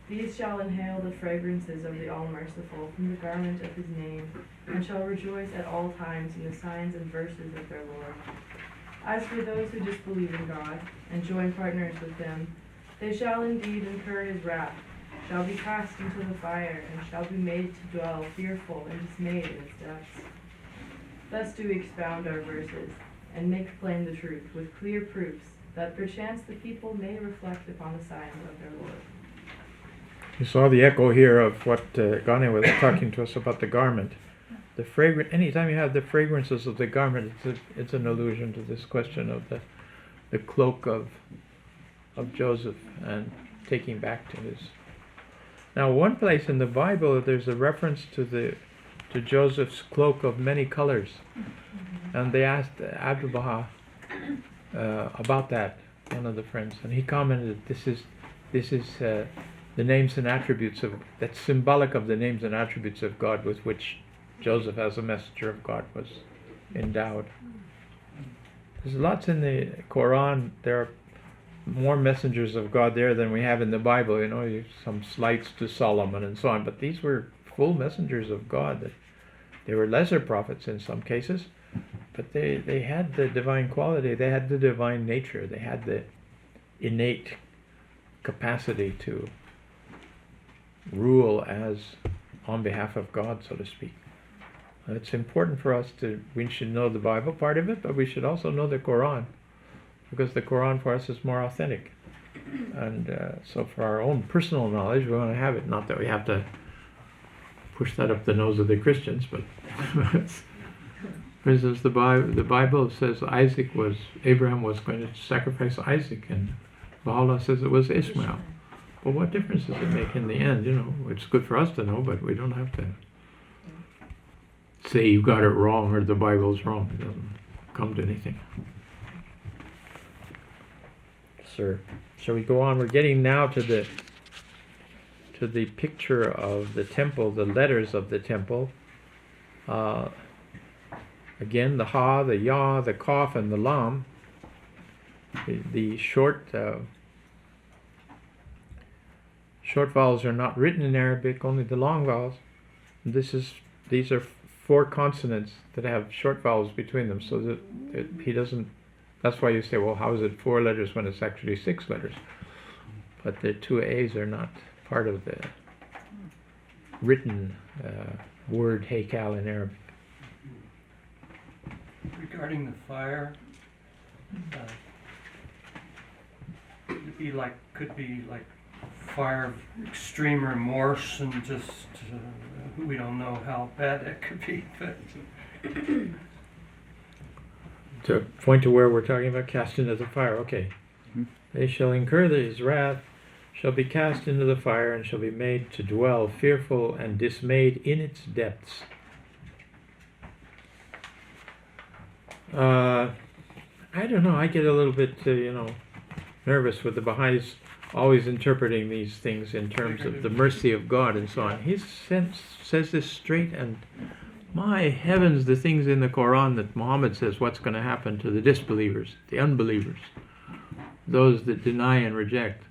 These shall inhale the fragrances of the All-Merciful from the garment of his name, and shall rejoice at all times in the signs and verses of their Lord. As for those who disbelieve in God, and join partners with him, they shall indeed incur his wrath, shall be cast into the fire, and shall be made to dwell fearful and dismayed in its depths. Thus do we expound our verses, and make plain the truth with clear proofs, that perchance the people may reflect upon the signs of their Lord. You saw the echo here of what Ghaneh was talking to us about the garment. The fragrance. Anytime you have the fragrances of the garment, it's an allusion to this question of the cloak of Joseph and taking back to his. Now, one place in the Bible there's a reference to Joseph's cloak of many colors, and they asked Abdu'l-Baha about that. One of the friends, and he commented, "This is the names and attributes that's symbolic of the names and attributes of God with which Joseph, as a messenger of God, was endowed." There's lots in the Quran. There are more messengers of God there than we have in the Bible. Some slights to Solomon and so on, but these were full messengers of God. They were lesser prophets in some cases, but they had the divine quality. They had the divine nature. They had the innate capacity to rule as on behalf of God, so to speak. It's important for us we should know the Bible part of it, but we should also know the Quran, because the Quran for us is more authentic. And so for our own personal knowledge, we want to have it. Not that we have to push that up the nose of the Christians, but for instance, the Bible says Abraham was going to sacrifice Isaac, and Baha'u'llah says it was Ishmael. Well, what difference does it make in the end? It's good for us to know, but we don't have to say you got it wrong or the Bible's wrong. It doesn't come to anything. Sir, shall we go on? We're getting now to the picture of the temple, the letters of the temple. Again, the Ha, the Ya, the Qaf, and the Lam. The short vowels are not written in Arabic, only the long vowels. And these are 4 consonants that have short vowels between them, so that he doesn't. That's why you say, well, how is it 4 letters when it's actually 6 letters? But the 2 A's are not part of the written word Haykal in Arabic. Regarding the fire, could be like fire of extreme remorse, and just we don't know how bad that could be. But to point to where we're talking about, cast into the fire. Okay. They shall incur his wrath, shall be cast into the fire, and shall be made to dwell fearful and dismayed in its depths. I don't know, I get a little bit, nervous with the Baha'is always interpreting these things in terms of the mercy of God and so on. He says this straight, and my heavens, the things in the Quran that Muhammad says what's going to happen to the disbelievers, the unbelievers, those that deny and reject.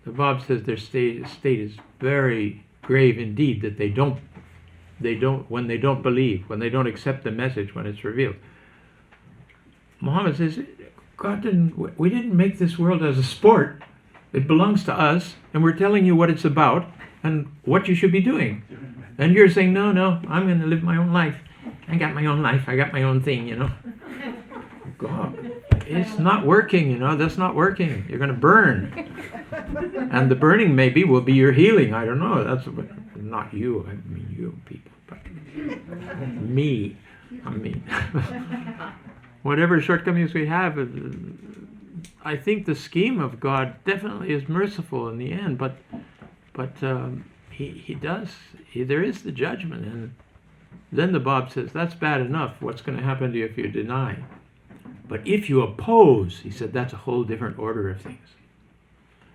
The Bab says their state is very grave indeed, that when they don't believe, when they don't accept the message when it's revealed. Muhammad says, we didn't make this world as a sport. It belongs to us, and we're telling you what it's about and what you should be doing. And you're saying, no, I'm going to live my own life. I got my own life. I got my own thing, God, it's not working, that's not working. You're going to burn. And the burning maybe will be your healing. I don't know. That's not you. I mean you people. But me. Whatever shortcomings we have, I think the scheme of God definitely is merciful in the end, but he does. There is the judgment, and then the Bab says, that's bad enough. What's going to happen to you if you deny? But if you oppose, he said, that's a whole different order of things.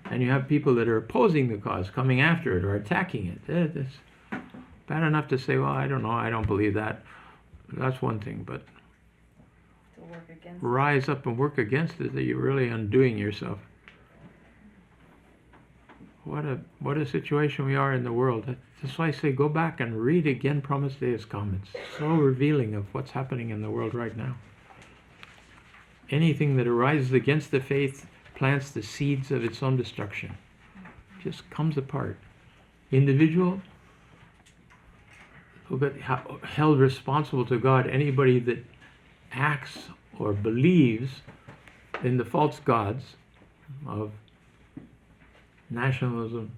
And you have people that are opposing the cause, coming after it or attacking it. It's bad enough to say, well, I don't know, I don't believe that. That's one thing, but To work against rise up and work against it, that you're really undoing yourself. What a situation we are in the world. That's why I say go back and read again Promise Dei's comments. So revealing of what's happening in the world right now. Anything that arises against the faith plants the seeds of its own destruction. Just comes apart. Individual who got held responsible to God, anybody that acts or believes in the false gods of nationalism,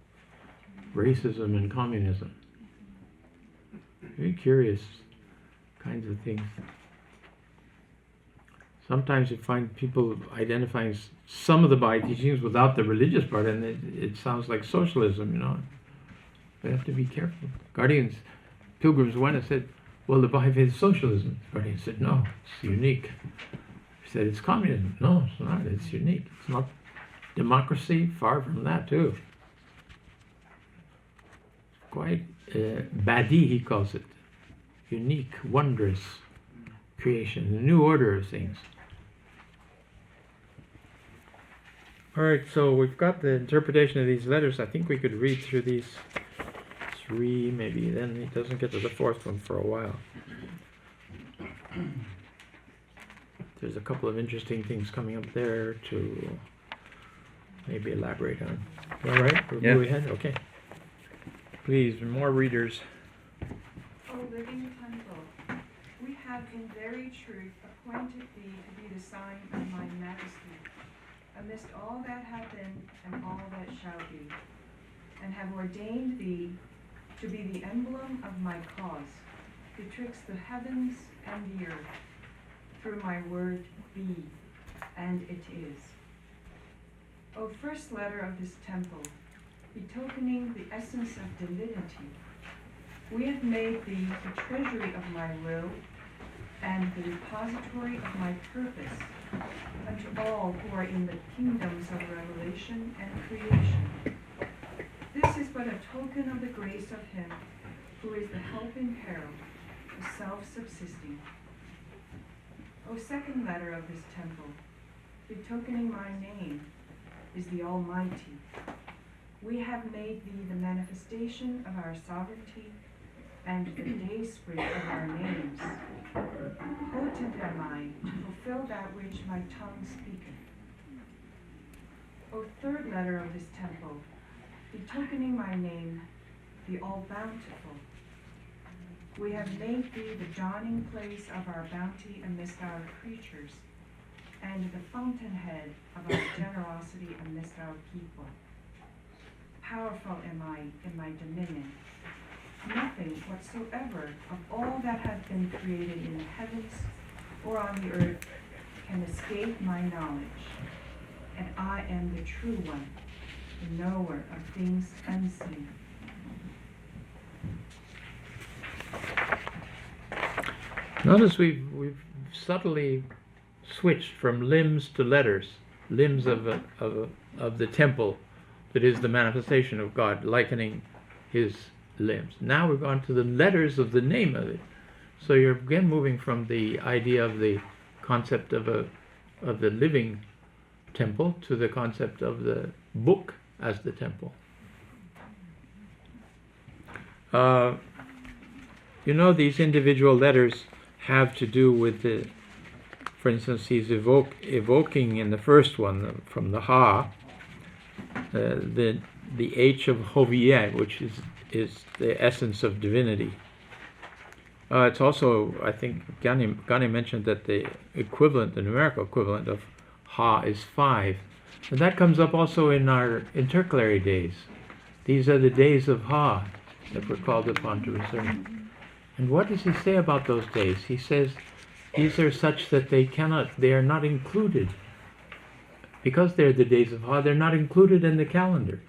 racism, and communism. Very curious kinds of things. Sometimes you find people identifying some of the Baha'i teachings without the religious part, and it sounds like socialism, you know. We have to be careful. Guardians, pilgrims went and said, well, the Baha'i faith is socialism. The Guardian said, no, it's unique. He said, it's communism. No, it's not. It's unique. It's not democracy, far from that, too. Quite badi, he calls it. Unique, wondrous creation, a new order of things. All right, so we've got the interpretation of these letters. I think we could read through these three, maybe. Then he doesn't get to the fourth one for a while. There's a couple of interesting things coming up there to maybe elaborate on. All right, we'll go ahead. Okay. Please, more readers. O living temple, we have in very truth appointed thee to be the sign of my majesty, amidst all that hath been and all that shall be, and have ordained thee to be the emblem of my cause, betwixt the heavens and the earth, through my word be, and it is. O first letter of this temple, betokening the essence of divinity, we have made thee the treasury of my will, and the repository of my purpose, unto all who are in the kingdoms of revelation and creation. This is but a token of the grace of him who is the helping herald, the self-subsisting. O second letter of this temple, betokening my name, is the Almighty. We have made thee the manifestation of our sovereignty and the dayspring of our names. Potent am I to fulfill that which my tongue speaketh. O third letter of this temple, betokening my name, the All-Bountiful. We have made thee the dawning place of our bounty amidst our creatures, and the fountainhead of our generosity amidst our people. Powerful am I in my dominion. Nothing whatsoever of all that hath been created in the heavens or on the earth can escape my knowledge, and I am the true one, the knower of things unseen. Notice we've subtly switched from limbs to letters, limbs of the temple that is the manifestation of God, likening his limbs. Now we've gone to the letters of the name of it. So you're again moving from the idea of the concept of the living temple to the concept of the book as the temple. You know, these individual letters have to do with the, for instance, he's evoking in the first one from the Ha, the H of Hoviyeh, which is the essence of divinity. It's also, I think, Ghaneh mentioned that the equivalent, the numerical equivalent of Ha is 5. And that comes up also in our intercalary days. These are the days of Ha that we're called upon to discern. And what does he say about those days? He says these are such that they are not included. Because they're the days of Ha, they're not included in the calendar.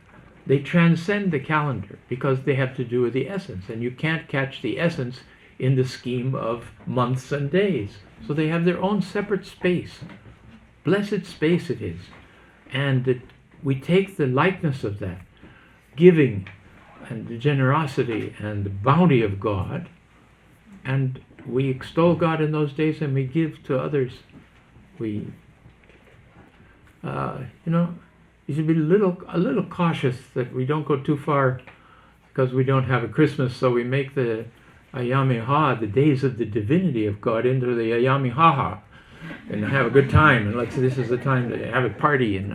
they transcend the calendar because they have to do with the essence, and you can't catch the essence in the scheme of months and days. So they have their own separate space. Blessed space it is. And we take the likeness of that, giving and the generosity and the bounty of God, and we extol God in those days and we give to others. We, you should be a little cautious that we don't go too far because we don't have a Christmas, so we make the Ayami-Ha, the days of the divinity of God, into the Ayami-Ha-Ha and have a good time, and this is the time to have a party. And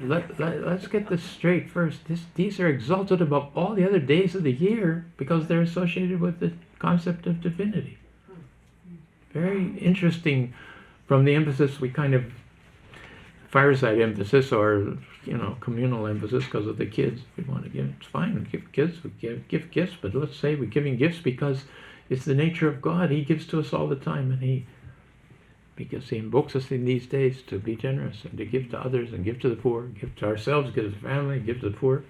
let's get this straight first. These are exalted above all the other days of the year because they're associated with the concept of divinity. Very interesting from the emphasis we kind of fireside emphasis or communal emphasis because of the kids. We want to give, it's fine, we give kids, we give gifts, but let's say we're giving gifts because it's the nature of God. He gives to us all the time, and because He invokes us in these days to be generous and to give to others and give to the poor, give to ourselves, give to the family, give to the poor.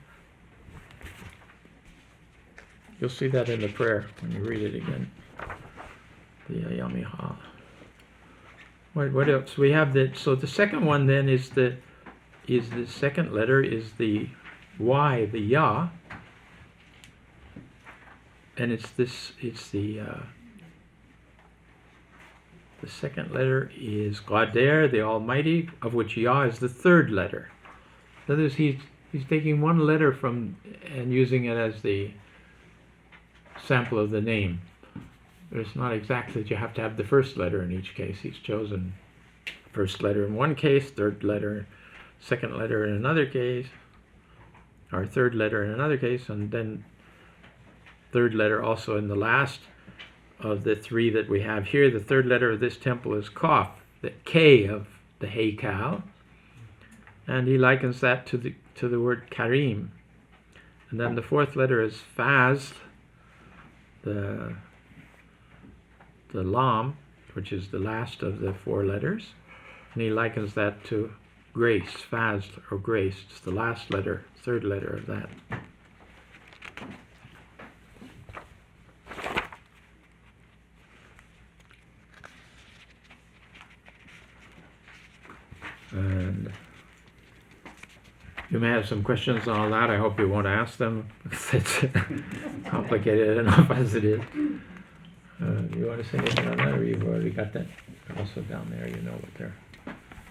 You'll see that in the prayer when you read it again. The Ayami-Ha. What else? We have so the second one then is the second letter is the Y, the Ya. And it's the second letter is Qadir, the Almighty, of which Ya is the third letter. In other words, he's taking one letter from and using it as the sample of the name. It's not exactly that you have to have the first letter in each case. He's chosen first letter in one case, third letter, second letter in another case, or third letter in another case, and then third letter also in the last of the three that we have here. The third letter of this temple is Qaf, the K of the Haykal, and he likens that to the word Karim. And then the fourth letter is Faz, the Lam, which is the last of the four letters, and he likens that to grace, Faz, or grace. It's the last letter, third letter of that. And you may have some questions on all that. I hope you won't ask them. It's complicated enough as it is. You want to say anything on that, or you've already got that also down there? You know what they're.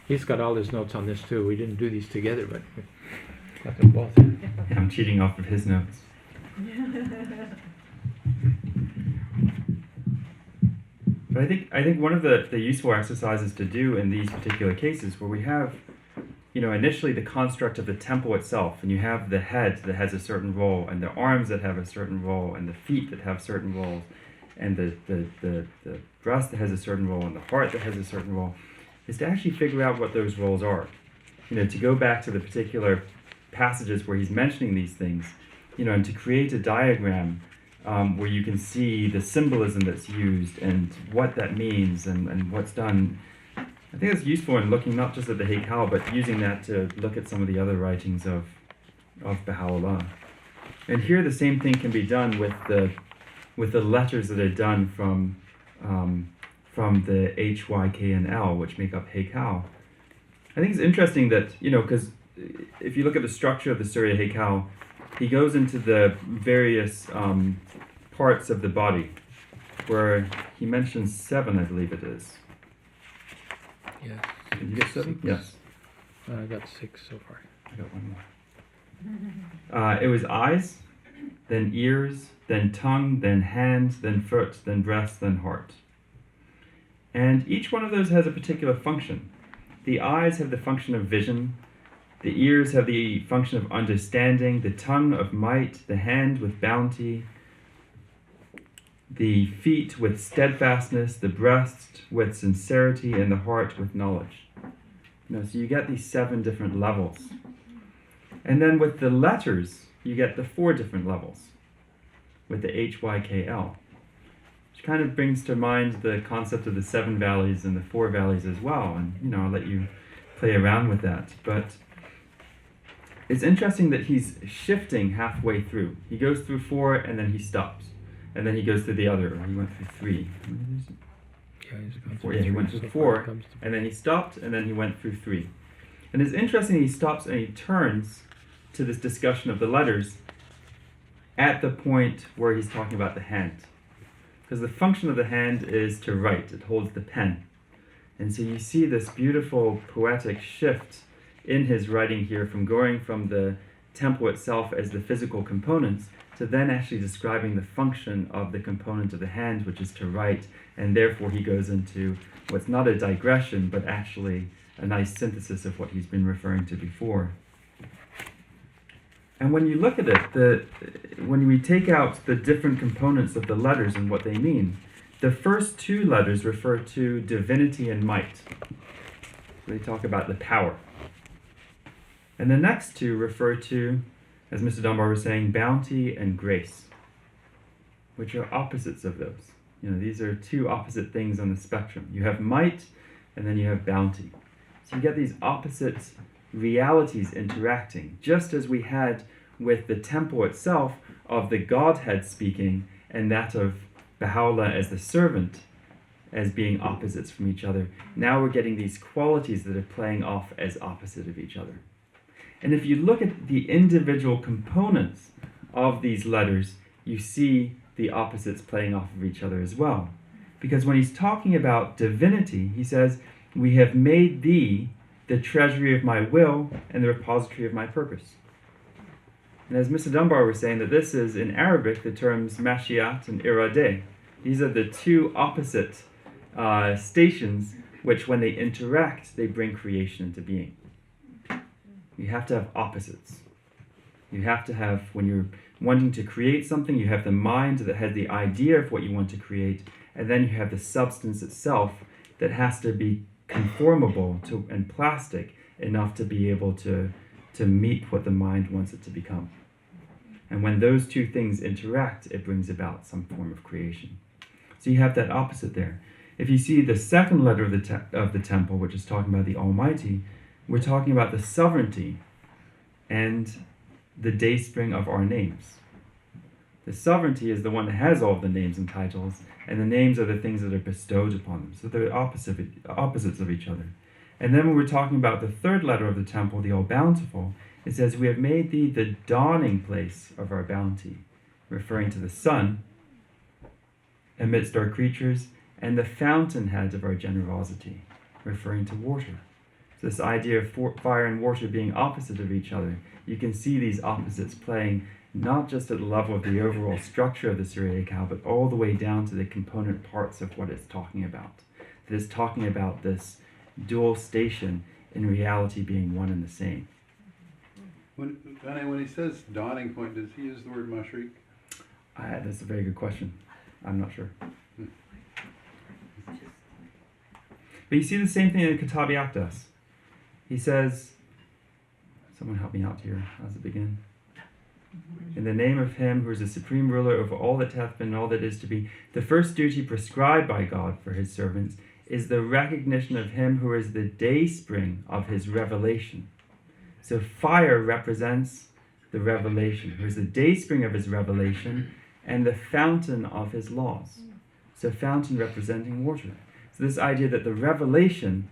He's got all his notes on this too. We didn't do these together, but we got them both. I'm cheating off of his notes. But I think one of the useful exercises to do in these particular cases where we have, initially the construct of the temple itself, and you have the head that has a certain role, and the arms that have a certain role, and the feet that have certain roles, and the breast that has a certain role, and the heart that has a certain role, is to actually figure out what those roles are. To go back to the particular passages where he's mentioning these things, and to create a diagram where you can see the symbolism that's used and what that means and what's done. I think it's useful in looking not just at the Haykal, but using that to look at some of the other writings of Baha'u'llah. And here the same thing can be done with the letters that are done from the H, Y, K, and L, which make up Haykal. I think it's interesting that, because if you look at the structure of the Suriy-i-Haykal, he goes into the various parts of the body, where he mentions 7, I believe it is. Yes. Did you get 7? Yes. I got 6 so far. I got one more. It was eyes, then ears, then tongue, then hand, then foot, then breast, then heart. And each one of those has a particular function. The eyes have the function of vision, the ears have the function of understanding, the tongue of might, the hand with bounty, the feet with steadfastness, the breast with sincerity, and the heart with knowledge. So you get these 7 different levels. And then with the letters, you get the 4 different levels, with the H, Y, K, L. Which kind of brings to mind the concept of the 7 valleys and the 4 valleys as well. And, I'll let you play around with that. But it's interesting that he's shifting halfway through. He goes through 4 and then he stops. And then he goes through the other, he went through 3. He went through 4 and then he stopped and then he went through 3. And it's interesting he stops and he turns to this discussion of the letters at the point where he's talking about the hand. Because the function of the hand is to write, it holds the pen. And so you see this beautiful poetic shift in his writing here from going from the temple itself as the physical components to then actually describing the function of the component of the hand, which is to write, and therefore he goes into what's not a digression, but actually a nice synthesis of what he's been referring to before. And when you look at it, when we take out the different components of the letters and what they mean, the first 2 letters refer to divinity and might. They talk about the power. And the next 2 refer to, as Mr. Dunbar was saying, bounty and grace, which are opposites of those. These are 2 opposite things on the spectrum. You have might, and then you have bounty. So you get these opposite realities interacting, just as we had with the temple itself of the Godhead speaking and that of Baha'u'llah as the servant as being opposites from each other. Now we're getting these qualities that are playing off as opposite of each other. And if you look at the individual components of these letters, you see the opposites playing off of each other as well. Because when he's talking about divinity, he says, "We have made thee the treasury of my will and the repository of my purpose." And as Mr. Dunbar was saying, that this is, in Arabic, the terms mashiat and iradeh. These are the 2 opposite stations which, when they interact, they bring creation into being. You have to have opposites. You have to have, when you're wanting to create something, you have the mind that has the idea of what you want to create, and then you have the substance itself that has to be conformable to and plastic enough to be able to meet what the mind wants it to become. And when those 2 things interact, it brings about some form of creation. So you have that opposite there. If you see the second letter of the temple, which is talking about the Almighty, we're talking about the sovereignty and the dayspring of our names. The sovereignty is the one that has all of the names and titles, and the names are the things that are bestowed upon them. So they're opposites of each other. And then when we're talking about the third letter of the temple, the All-Bountiful, it says, "We have made thee the dawning place of our bounty," referring to the sun amidst our creatures, and the fountainhead of our generosity, referring to water. So this idea of fire and water being opposite of each other, you can see these opposites playing not just at the level of the overall structure of the Suriy-i-Haykal, but all the way down to the component parts of what it's talking about. It is talking about this dual station in reality being one and the same. When he says dawning point, does he use the word mashriq? That's a very good question. I'm not sure. But you see the same thing in Kitabi Akdas. He says, someone help me out here. How does it begin? "In the name of him who is the supreme ruler over all that hath been and all that is to be, the first duty prescribed by God for his servants is the recognition of him who is the dayspring of his revelation." So fire represents the revelation, who is the dayspring of his revelation and the fountain of his laws. So fountain representing water. So this idea that the revelation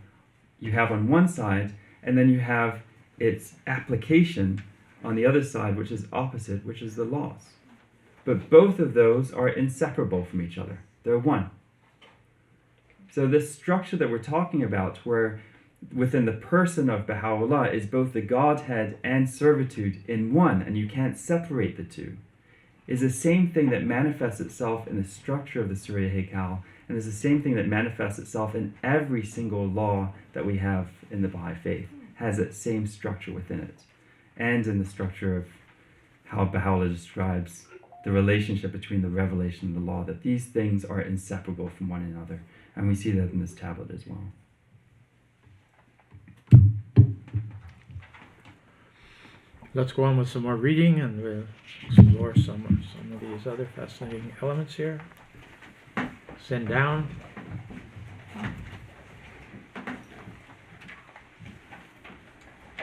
you have on one side, and then you have its application on the other side, which is opposite, which is the laws. But both of those are inseparable from each other. They're one. So this structure that we're talking about, where within the person of Baha'u'llah is both the Godhead and servitude in one, and you can't separate the 2, is the same thing that manifests itself in the structure of the Suriy-i-Haykal, and is the same thing that manifests itself in every single law that we have in the Baha'i faith, has that same structure within it, and in the structure of how Baha'u'llah describes the relationship between the revelation and the law, that these things are inseparable from one another. And we see that in this tablet as well. Let's go on with some more reading, and we'll explore some of these other fascinating elements here. Send down.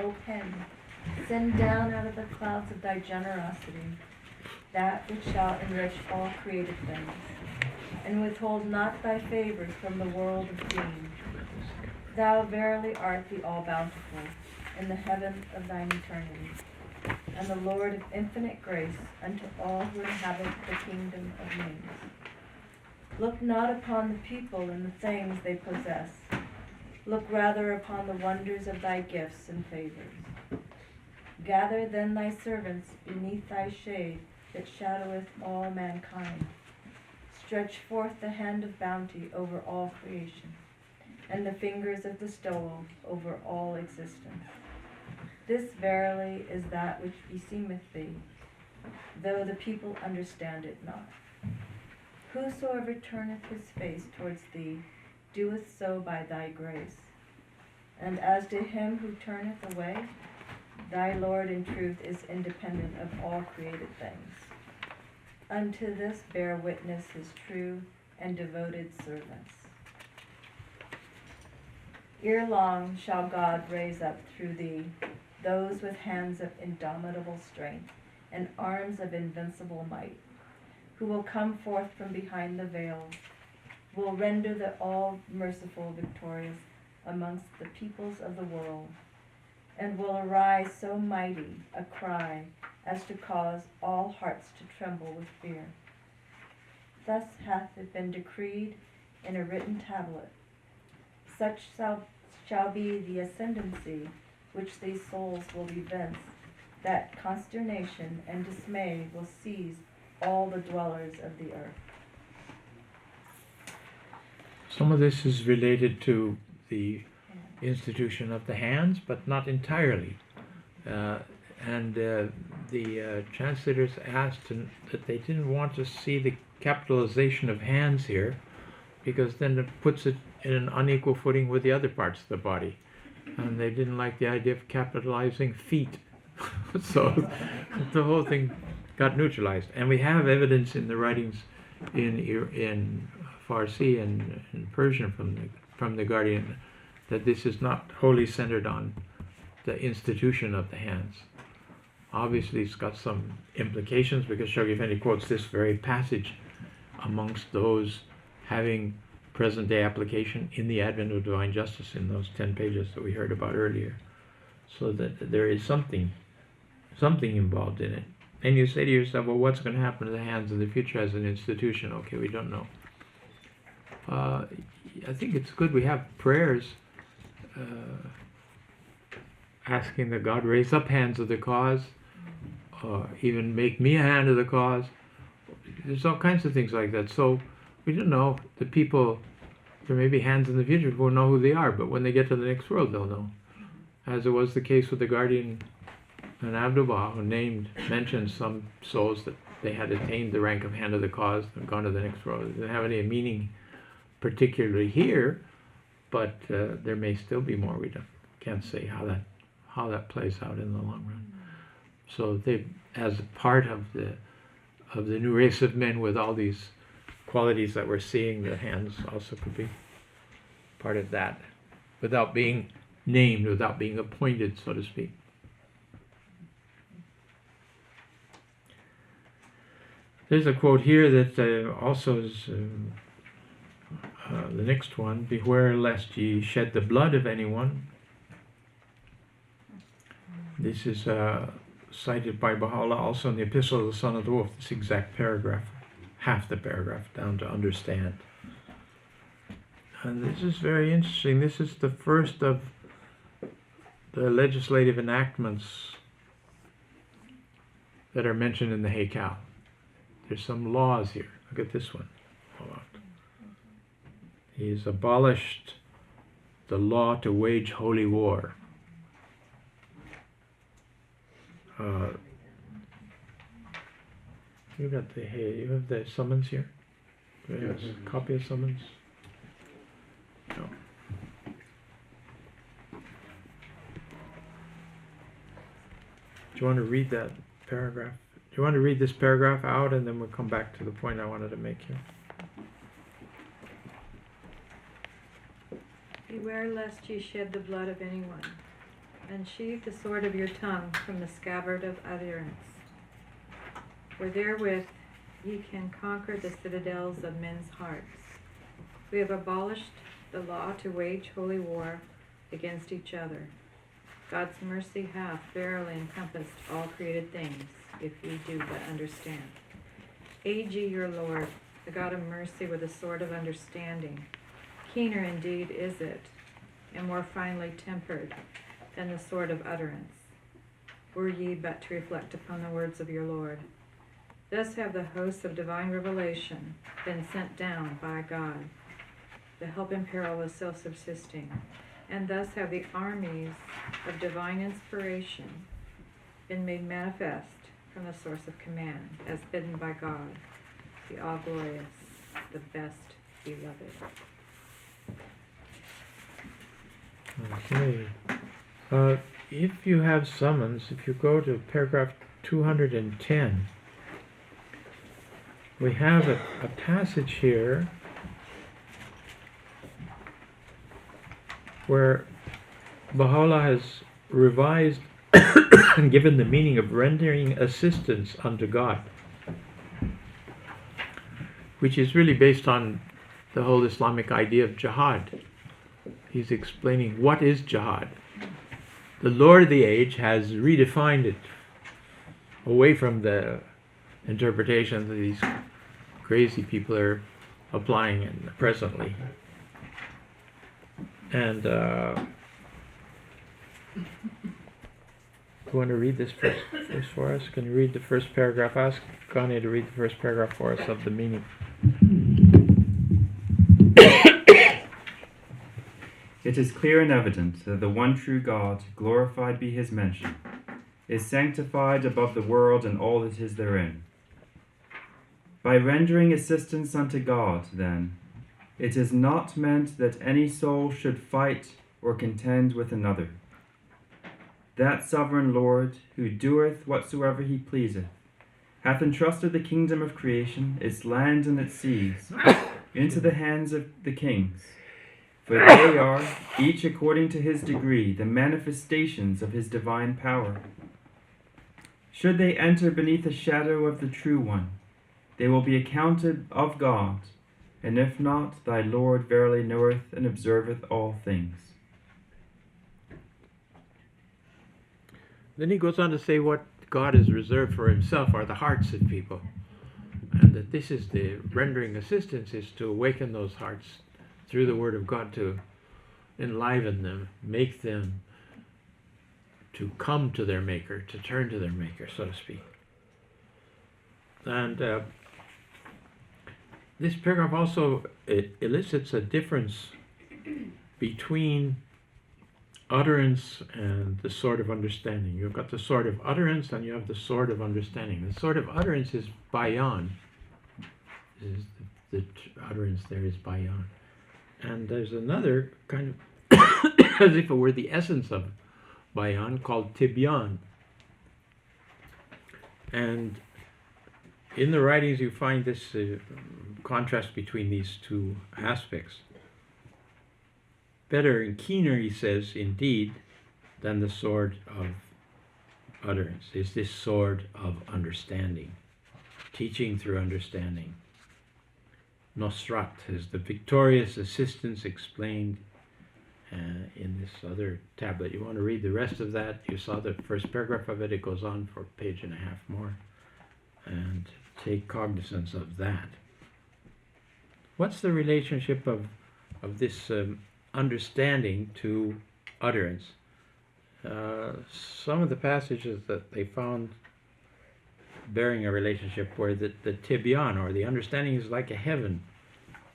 O pen, Send down out of the clouds of thy generosity that which shall enrich all created things, and withhold not thy favors from the world of being. Thou verily art the all-bountiful in the heaven of thine eternity, and the Lord of infinite grace unto all who inhabit the kingdom of names. Look not upon the people and the things they possess. Look rather upon the wonders of thy gifts and favors. Gather then thy servants beneath thy shade that shadoweth all mankind. Stretch forth the hand of bounty over all creation, and the fingers of bestowal over all existence. This verily is that which beseemeth thee, though the people understand it not. Whosoever turneth his face towards thee doeth so by thy grace. And as to him who turneth away, thy Lord in truth is independent of all created things. Unto this bear witness his true and devoted servants. Ere long shall God raise up through thee those with hands of indomitable strength and arms of invincible might, who will come forth from behind the veil, will render the all-merciful victorious amongst the peoples of the world, and will arise so mighty a cry as to cause all hearts to tremble with fear. Thus hath it been decreed in a written tablet. Such shall be the ascendancy which these souls will evince, that consternation and dismay will seize all the dwellers of the earth. Some of this is related to the institution of the hands, but not entirely. The translators asked that they didn't want to see the capitalization of hands here, because then it puts it in an unequal footing with the other parts of the body. And they didn't like the idea of capitalizing feet. So the whole thing got neutralized. And we have evidence in the writings in Farsi and in Persian from the Guardian that this is not wholly centered on the institution of the hands. Obviously, it's got some implications, because Shoghi Effendi quotes this very passage amongst those having present-day application in the advent of divine justice in those 10 pages that we heard about earlier. So that there is something involved in it. And you say to yourself, well, what's going to happen to the hands in the future as an institution? Okay, we don't know. I think it's good we have prayers asking that God raise up hands of the cause, or even make me a hand of the cause. There's all kinds of things like that. So we don't know. The people, there may be hands in the future who won't know who they are, but when they get to the next world, they'll know. As it was the case with the Guardian and Abdu'l-Baha, who mentioned some souls that they had attained the rank of hand of the cause and gone to the next world. It didn't have any meaning particularly here, but there may still be more. We can't say how that plays out in the long run. So they, as a part of the new race of men with all these qualities that we're seeing, the hands also could be part of that, without being named, without being appointed, so to speak. There's a quote here that also is the next one: "Beware lest ye shed the blood of anyone." This is cited by Baha'u'llah also in the Epistle of the Son of the Wolf, this exact paragraph, half the paragraph down to understand. And this is very interesting. This is the first of the legislative enactments that are mentioned in the Haykal. There's some laws here. Look at this one. He's abolished the law to wage holy war. You have the summons here? Do you have a copy of summons? No. Do you want to read that paragraph? Do you want to read this paragraph out, and then we'll come back to the point I wanted to make here? Beware lest ye shed the blood of anyone. Unsheathe the sword of your tongue from the scabbard of utterance, for therewith ye can conquer the citadels of men's hearts. We have abolished the law to wage holy war against each other. God's mercy hath verily encompassed all created things, if ye do but understand. Aid ye your Lord, the God of mercy, with a sword of understanding. Keener indeed is it, and more finely tempered than the sword of utterance, were ye but to reflect upon the words of your Lord. Thus have the hosts of divine revelation been sent down by God, the help in peril is self-subsisting, and thus have the armies of divine inspiration been made manifest from the source of command, as bidden by God, the all-glorious, the best beloved. Okay. If you have summons, if you go to paragraph 210, we have a passage here where Baha'u'llah has revised and given the meaning of rendering assistance unto God, which is really based on the whole Islamic idea of jihad. He's explaining what is jihad. The Lord of the age has redefined it away from the interpretations that these crazy people are applying it presently. And you want to read this first for us? Can you read the first paragraph? Ask Ghaneh to read the first paragraph for us of the meaning. It is clear and evident that the one true God, glorified be his mention, is sanctified above the world and all that is therein. By rendering assistance unto God, then, it is not meant that any soul should fight or contend with another. That sovereign Lord, who doeth whatsoever he pleaseth, hath entrusted the kingdom of creation, its land and its seas, into the hands of the kings. For they are, each according to his degree, the manifestations of his divine power. Should they enter beneath the shadow of the true one, they will be accounted of God, and if not, thy Lord verily knoweth and observeth all things. Then he goes on to say what God has reserved for himself are the hearts of people. And that this is the rendering assistance, is to awaken those hearts through the Word of God, to enliven them, make them to come to their Maker, to turn to their Maker, so to speak. And this paragraph also elicits a difference between utterance and the sword of understanding. You've got the sword of utterance and you have the sword of understanding. The sword of utterance is bayan. The utterance there is bayan. And there's another kind of, as if it were the essence of bayan, called tibyan. And in the writings you find this contrast between these two aspects. Better and keener, he says, indeed, than the sword of utterance is this sword of understanding, teaching through understanding. Nosrat is the victorious assistance explained in this other tablet. You want to read the rest of that? You saw the first paragraph of it. It goes on for a page and a half more. And take cognizance of that. What's the relationship of this understanding to utterance? Some of the passages that they found bearing a relationship where the tibyan, or the understanding, is like a heaven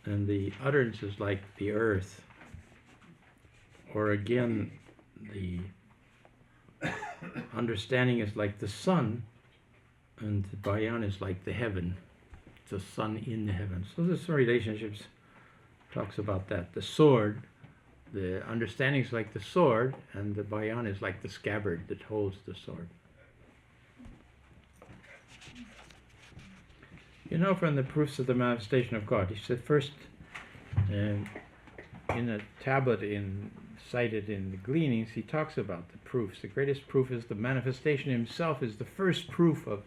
and the utterance is like the earth. Or again, the understanding is like the sun and the bayan is like the heaven. It's the sun in the heavens. So this relationships talks about that. The sword, the understanding is like the sword, and the bayan is like the scabbard that holds the sword. You know, from the proofs of the manifestation of God, he said first in a tablet in cited in the Gleanings, he talks about the proofs. The greatest proof is the manifestation himself is the first proof of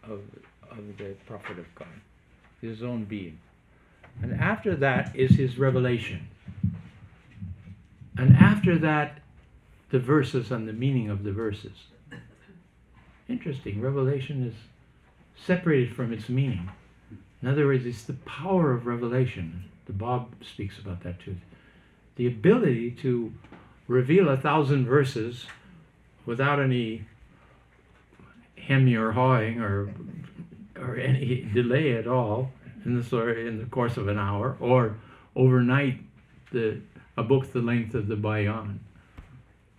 the prophet of God, his own being. And after that is his revelation. And after that, the verses and the meaning of the verses. Interesting, revelation is separated from its meaning. In other words, it's the power of revelation. The Bob speaks about that too. The ability to reveal 1,000 verses without any hemming or hawing or any delay at all in the course of an hour, or overnight a book the length of the Bayan,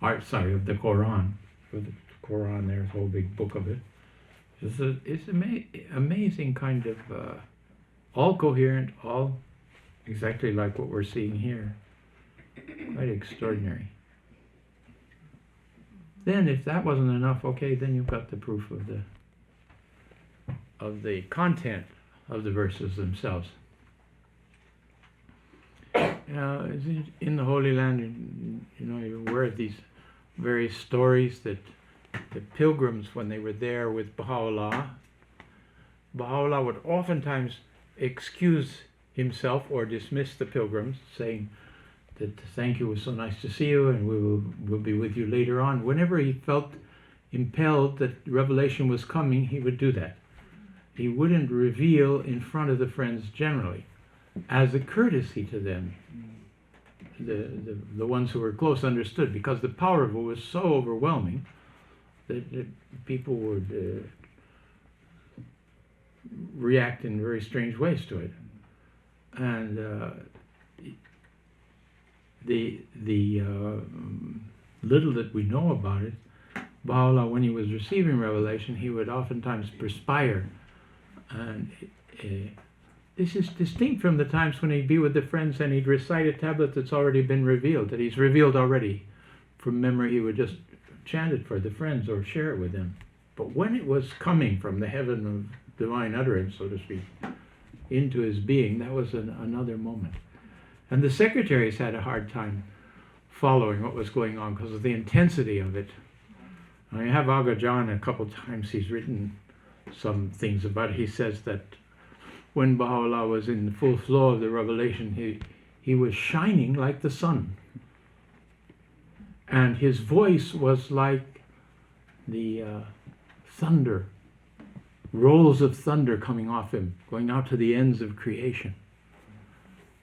of the Quran. For the Quran, there's a whole big book of it. It's amazing kind of all coherent, all exactly like what we're seeing here. Quite extraordinary. Then if that wasn't enough, okay, then you've got the proof of the content of the verses themselves. In the Holy Land, you're aware of these various stories that the pilgrims, when they were there with Baha'u'llah would oftentimes excuse himself or dismiss the pilgrims, saying that thank you, it was so nice to see you, and we'll be with you later on. Whenever he felt impelled that revelation was coming, he would do that. He wouldn't reveal in front of the friends generally, as a courtesy to them. The ones who were close understood, because the power of it was so overwhelming that people would react in very strange ways to it. And the little that we know about it, Baha'u'llah, when he was receiving revelation, he would oftentimes perspire. And this is distinct from the times when he'd be with the friends and he'd recite a tablet that's already been revealed, that he's revealed already. From memory, he would just chant it for the friends or share it with them. But when it was coming from the heaven of divine utterance, so to speak, into his being, that was another moment. And the secretaries had a hard time following what was going on because of the intensity of it. I have Akká John a couple times, he's written some things about it. He says that when Baha'u'llah was in the full flow of the revelation, he was shining like the sun. And his voice was like the thunder, rolls of thunder coming off him, going out to the ends of creation.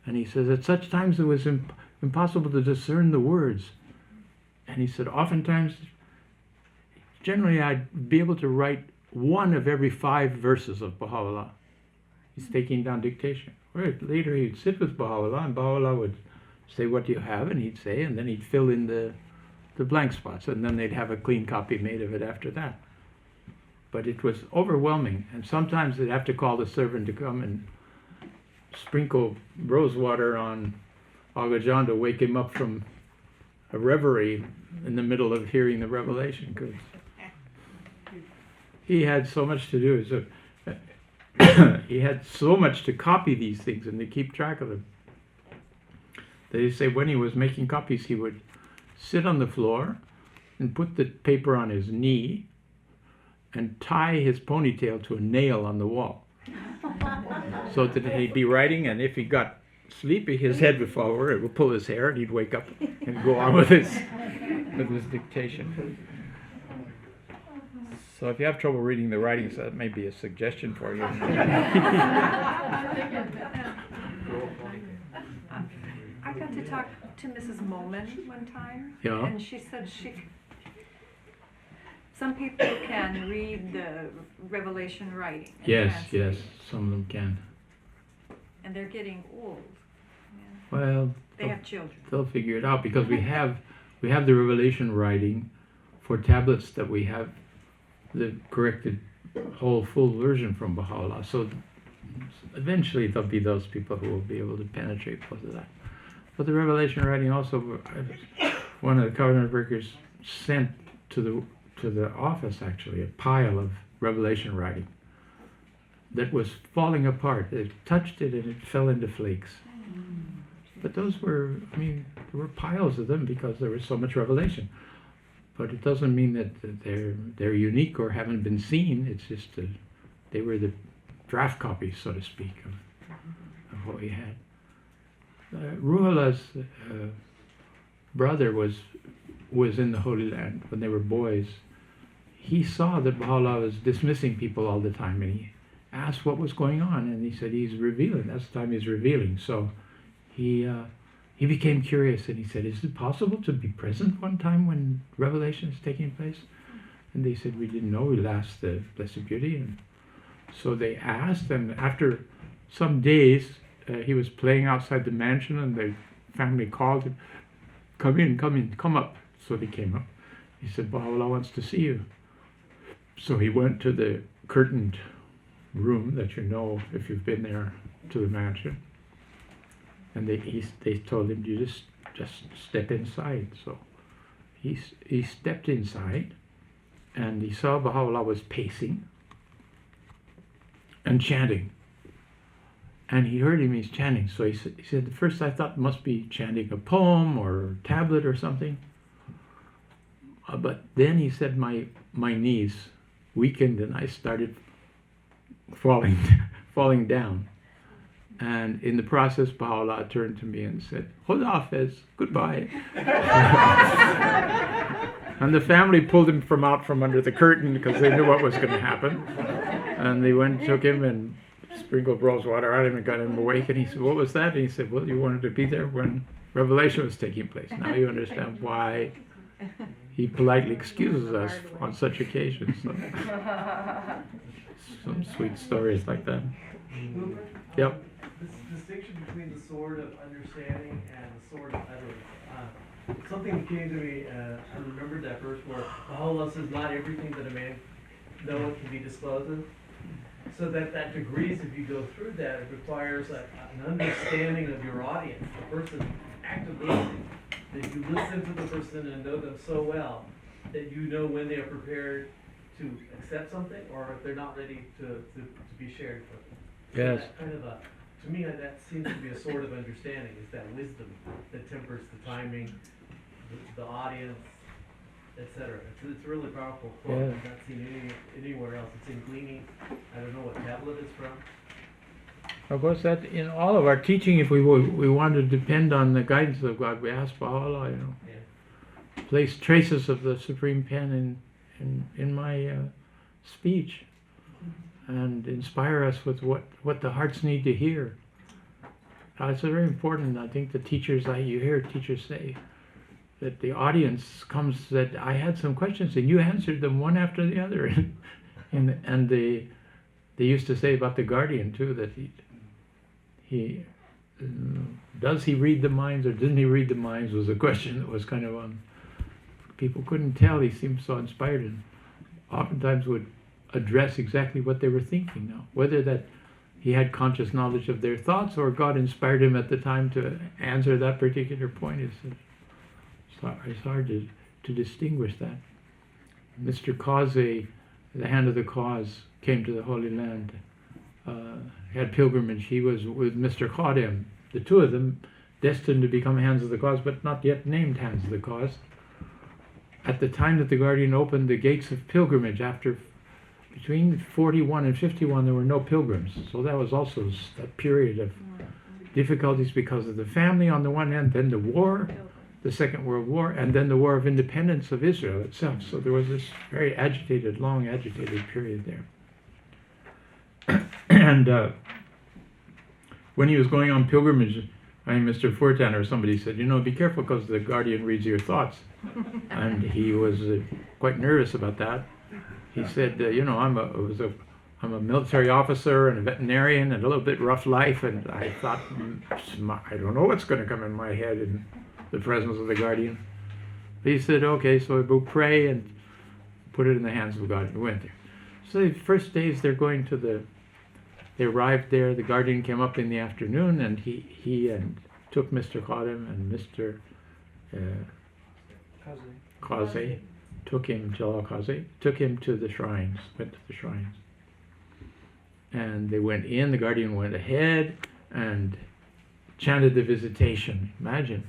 And he says at such times it was impossible to discern the words. And he said oftentimes, generally I'd be able to write one of every 5 verses of Baha'u'llah. He's taking down dictation. Right. Later he'd sit with Baha'u'llah, and Baha'u'llah would say, what do you have? And he'd say, and then he'd fill in the blank spots, and then they'd have a clean copy made of it after that. But it was overwhelming, and sometimes they'd have to call the servant to come and sprinkle rose water on Akká John to wake him up from a reverie in the middle of hearing the revelation, because he had so much to do. So he had so much to copy these things and to keep track of them. They say when he was making copies, he would sit on the floor and put the paper on his knee and tie his ponytail to a nail on the wall, so that he'd be writing, and if he got sleepy, his head would fall over, it would pull his hair, and he'd wake up and go on with his dictation. So if you have trouble reading the writings, that may be a suggestion for you. I got to talk to Mrs. Molman one time, Yeah. and she said some people can read the Revelation writing. And Yes, translate, some of them can. and they're getting old. Well, They have children. they'll figure it out, because we have the Revelation writing for tablets that we have the corrected whole full version from Baha'u'llah. So eventually there'll be those people who will be able to penetrate both of that. But the Revelation writing also, one of the covenant breakers sent to the office actually a pile of Revelation writing that was falling apart. They touched it and it fell into flakes. But those were, I mean, there were piles of them because there was so much revelation. But it doesn't mean that they're unique or haven't been seen. It's just they were the draft copies, so to speak, of what we had. Ruhula's brother was in the Holy Land when they were boys. He saw that Baha'u'llah was dismissing people all the time, and he asked what was going on, and he said he's revealing. That's the time he's revealing. So he became curious, and he said, is it possible to be present one time when revelation is taking place? And they said, we didn't know. We'll ask the Blessed Beauty. And so they asked, and after some days, he was playing outside the mansion, and the family called him, come in, come up. So he came up. He said, Baha'u'llah wants to see you. So he went to the curtained room that you know if you've been there to the mansion. And they told him, you just step inside. So he stepped inside, and he saw Baha'u'llah was pacing and chanting. And he heard him, he's chanting. So he said, at first I thought it must be chanting a poem or a tablet or something. But then he said, my knees weakened and I started falling down. And in the process, Baha'u'llah turned to me and said, Khuda Hafiz, goodbye. And the family pulled him out from under the curtain because they knew what was going to happen. And they went and took him and sprinkled rose water on him and got him awake. And he said, what was that? And he said, well, you wanted to be there when revelation was taking place. Now you understand why he politely excuses us on such occasions. So, some sweet stories like that. Yep. This distinction between the sword of understanding and the sword of utterance. Something came to me, I remembered that verse where Baha'u'llah says, not everything that a man knoweth can be disclosed. So that degrees, if you go through that, it requires an understanding of your audience, the person actively listening, that you listen to the person and know them so well that you know when they are prepared to accept something or if they're not ready to be shared with them. Yes. So that kind of to me, that seems to be a sort of understanding, is that wisdom that tempers the timing, the audience, etc. It's a really powerful quote. Yeah. I've not seen anywhere else. It's in Gleaning. I don't know what tablet it's from. Of course, that in all of our teaching, if we want to depend on the guidance of God, we ask Baha'u'llah, Yeah. place traces of the Supreme Pen in my speech, and inspire us with what the hearts need to hear. It's very important. I think the teachers, you hear teachers say that the audience comes that I had some questions and you answered them one after the other, and they used to say about the guardian too that he does he read the minds or didn't he read the minds was a question that was kind of on. People couldn't tell. He seemed so inspired and oftentimes would address exactly what they were thinking now. Whether that he had conscious knowledge of their thoughts or God inspired him at the time to answer that particular point it's hard to distinguish that. Mr. Kaze, the hand of the cause, came to the Holy Land, had pilgrimage. He was with Mr. Khadim, the two of them destined to become hands of the cause, but not yet named hands of the cause. At the time that the Guardian opened the gates of pilgrimage, after between 41 and 51, there were no pilgrims. So that was also a period of difficulties because of the family on the one hand, then the war, the Second World War, and then the War of Independence of Israel itself. So there was this very agitated, long agitated period there. And when he was going on pilgrimage, Mr. Fortan or somebody said, be careful because the Guardian reads your thoughts. And he was quite nervous about that. He said, I'm a military officer and a veterinarian and a little bit rough life, and I thought, I don't know what's going to come in my head in the presence of the Guardian. But he said, okay, so we'll pray and put it in the hands of God. We went there. So the first days they arrived there, the Guardian came up in the afternoon, and he took Mr. Khadim and Mr. Kaze, Jalal Kaze, took him to the shrines, went to the shrines. And they went in, the Guardian went ahead, and chanted the visitation. Imagine,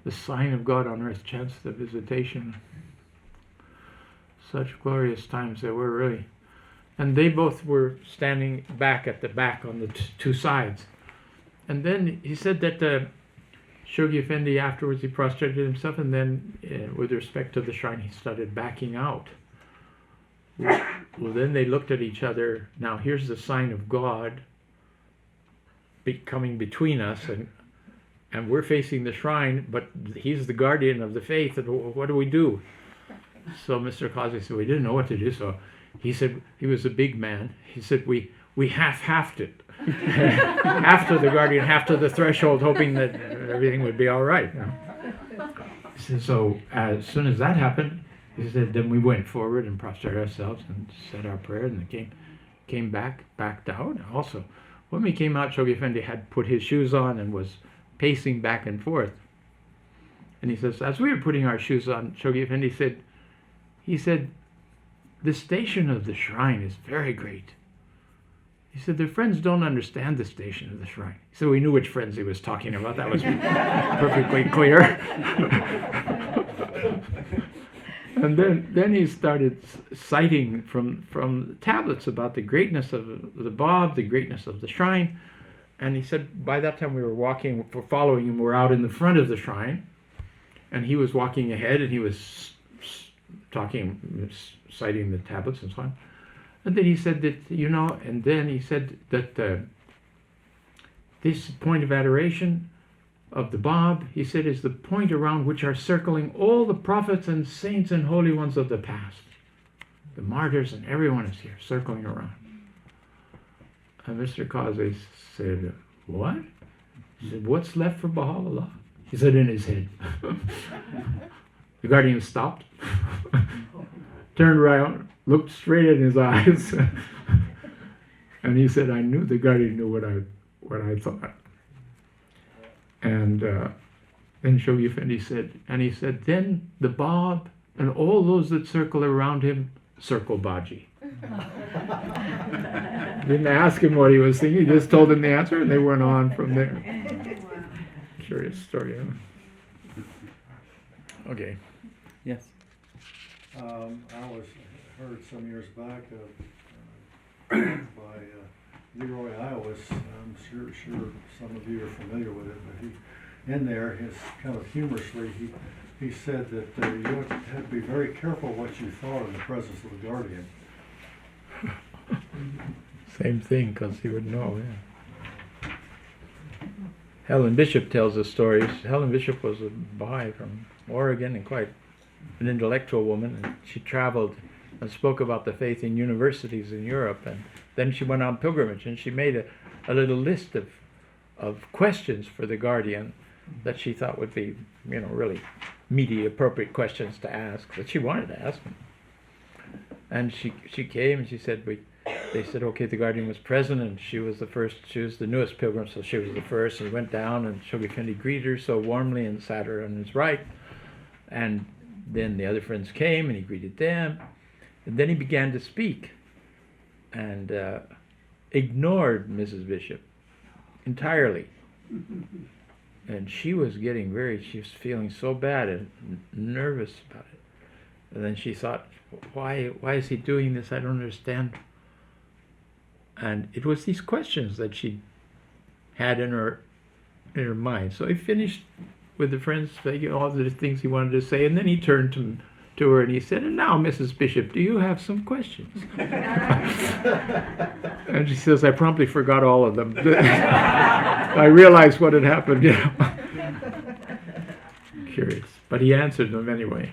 the sign of God on earth chants the visitation. Such glorious times they were, really. And they both were standing back at the back on the two sides. And then he said that Shoghi Effendi, afterwards he prostrated himself, and then with respect to the shrine he started backing out. Well, then they looked at each other. Now here's the sign of God coming between us, and we're facing the shrine, but he's the guardian of the faith, and what do we do? So Mr. Qazi said, we didn't know what to do, so he said, he was a big man, he said, we half-halved it. Half to the guardian, half to the threshold, hoping that everything would be all right. So as soon as that happened, he said, then we went forward and prostrated ourselves and said our prayer, and the came backed out. Also, when we came out, Shoghi Effendi had put his shoes on and was pacing back and forth. And he says, as we were putting our shoes on, Shoghi Effendi said, the station of the shrine is very great. He said, the friends don't understand the station of the shrine. So we knew which friends he was talking about. That was perfectly clear. And then he started citing from tablets about the greatness of the Bab, the greatness of the shrine. And he said, by that time we were walking, we're following him, we're out in the front of the shrine. And he was walking ahead, and he was talking, citing the tablets and so on. And then he said that, and then he said that this point of adoration of the Bab, he said, is the point around which are circling all the prophets and saints and holy ones of the past. The martyrs and everyone is here, circling around. And Mr. Qazi said, what? He said, what's left for Baha'u'llah? He said in his head. The guardian stopped, turned around, looked straight in his eyes, and he said, I knew the guardian knew what I thought. And then Shoghi Effendi said, then the Bab and all those that circle around him circle Baji. Didn't ask him what he was thinking, he just told them the answer, and they went on from there. Curious story, huh? Okay. Yes. I heard some years back by Leroy Iowas. I'm sure some of you are familiar with it, but he, in there, his kind of humorously, he said that you had to be very careful what you thought in the presence of the guardian. Same thing, because he would know, yeah. Helen Bishop tells the stories. Helen Bishop was a Baha'i from Oregon and quite an intellectual woman, and she traveled and spoke about the faith in universities in Europe, and then she went on pilgrimage, and she made a little list of questions for the guardian that she thought would be, really meaty, appropriate questions to ask, that she wanted to ask them. And she came and she said, they said, okay, the guardian was present, and she was the first, she was the newest pilgrim, so she was the first, and he went down, and Shoghi Effendi greeted her so warmly and sat her on his right, and then the other friends came, and he greeted them, and then he began to speak, and ignored Mrs. Bishop entirely, and she was feeling so bad and nervous about it, and then she thought, why is he doing this? I don't understand. And it was these questions that she had in her mind. So he finished with the friends saying all the things he wanted to say, and then he turned to her and he said, and now, Mrs. Bishop, do you have some questions? And she says, I promptly forgot all of them. I realized what had happened. Curious. But he answered them anyway.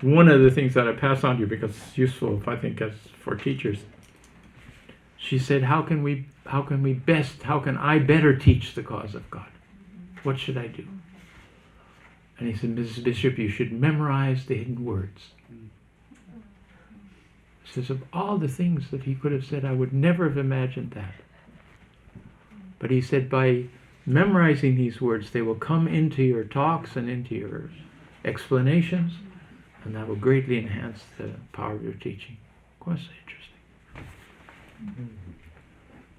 One of the things that I pass on to you, because it's useful, I think, as for teachers, she said, how can I better teach the cause of God? What should I do? And he said, Mrs. Bishop, you should memorize the hidden words. He says, of all the things that he could have said, I would never have imagined that. But he said, by memorizing these words, they will come into your talks and into your explanations, and that will greatly enhance the power of your teaching. Of course, interesting.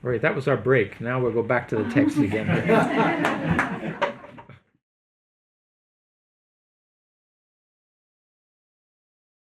All right, that was our break. Now we'll go back to the text again.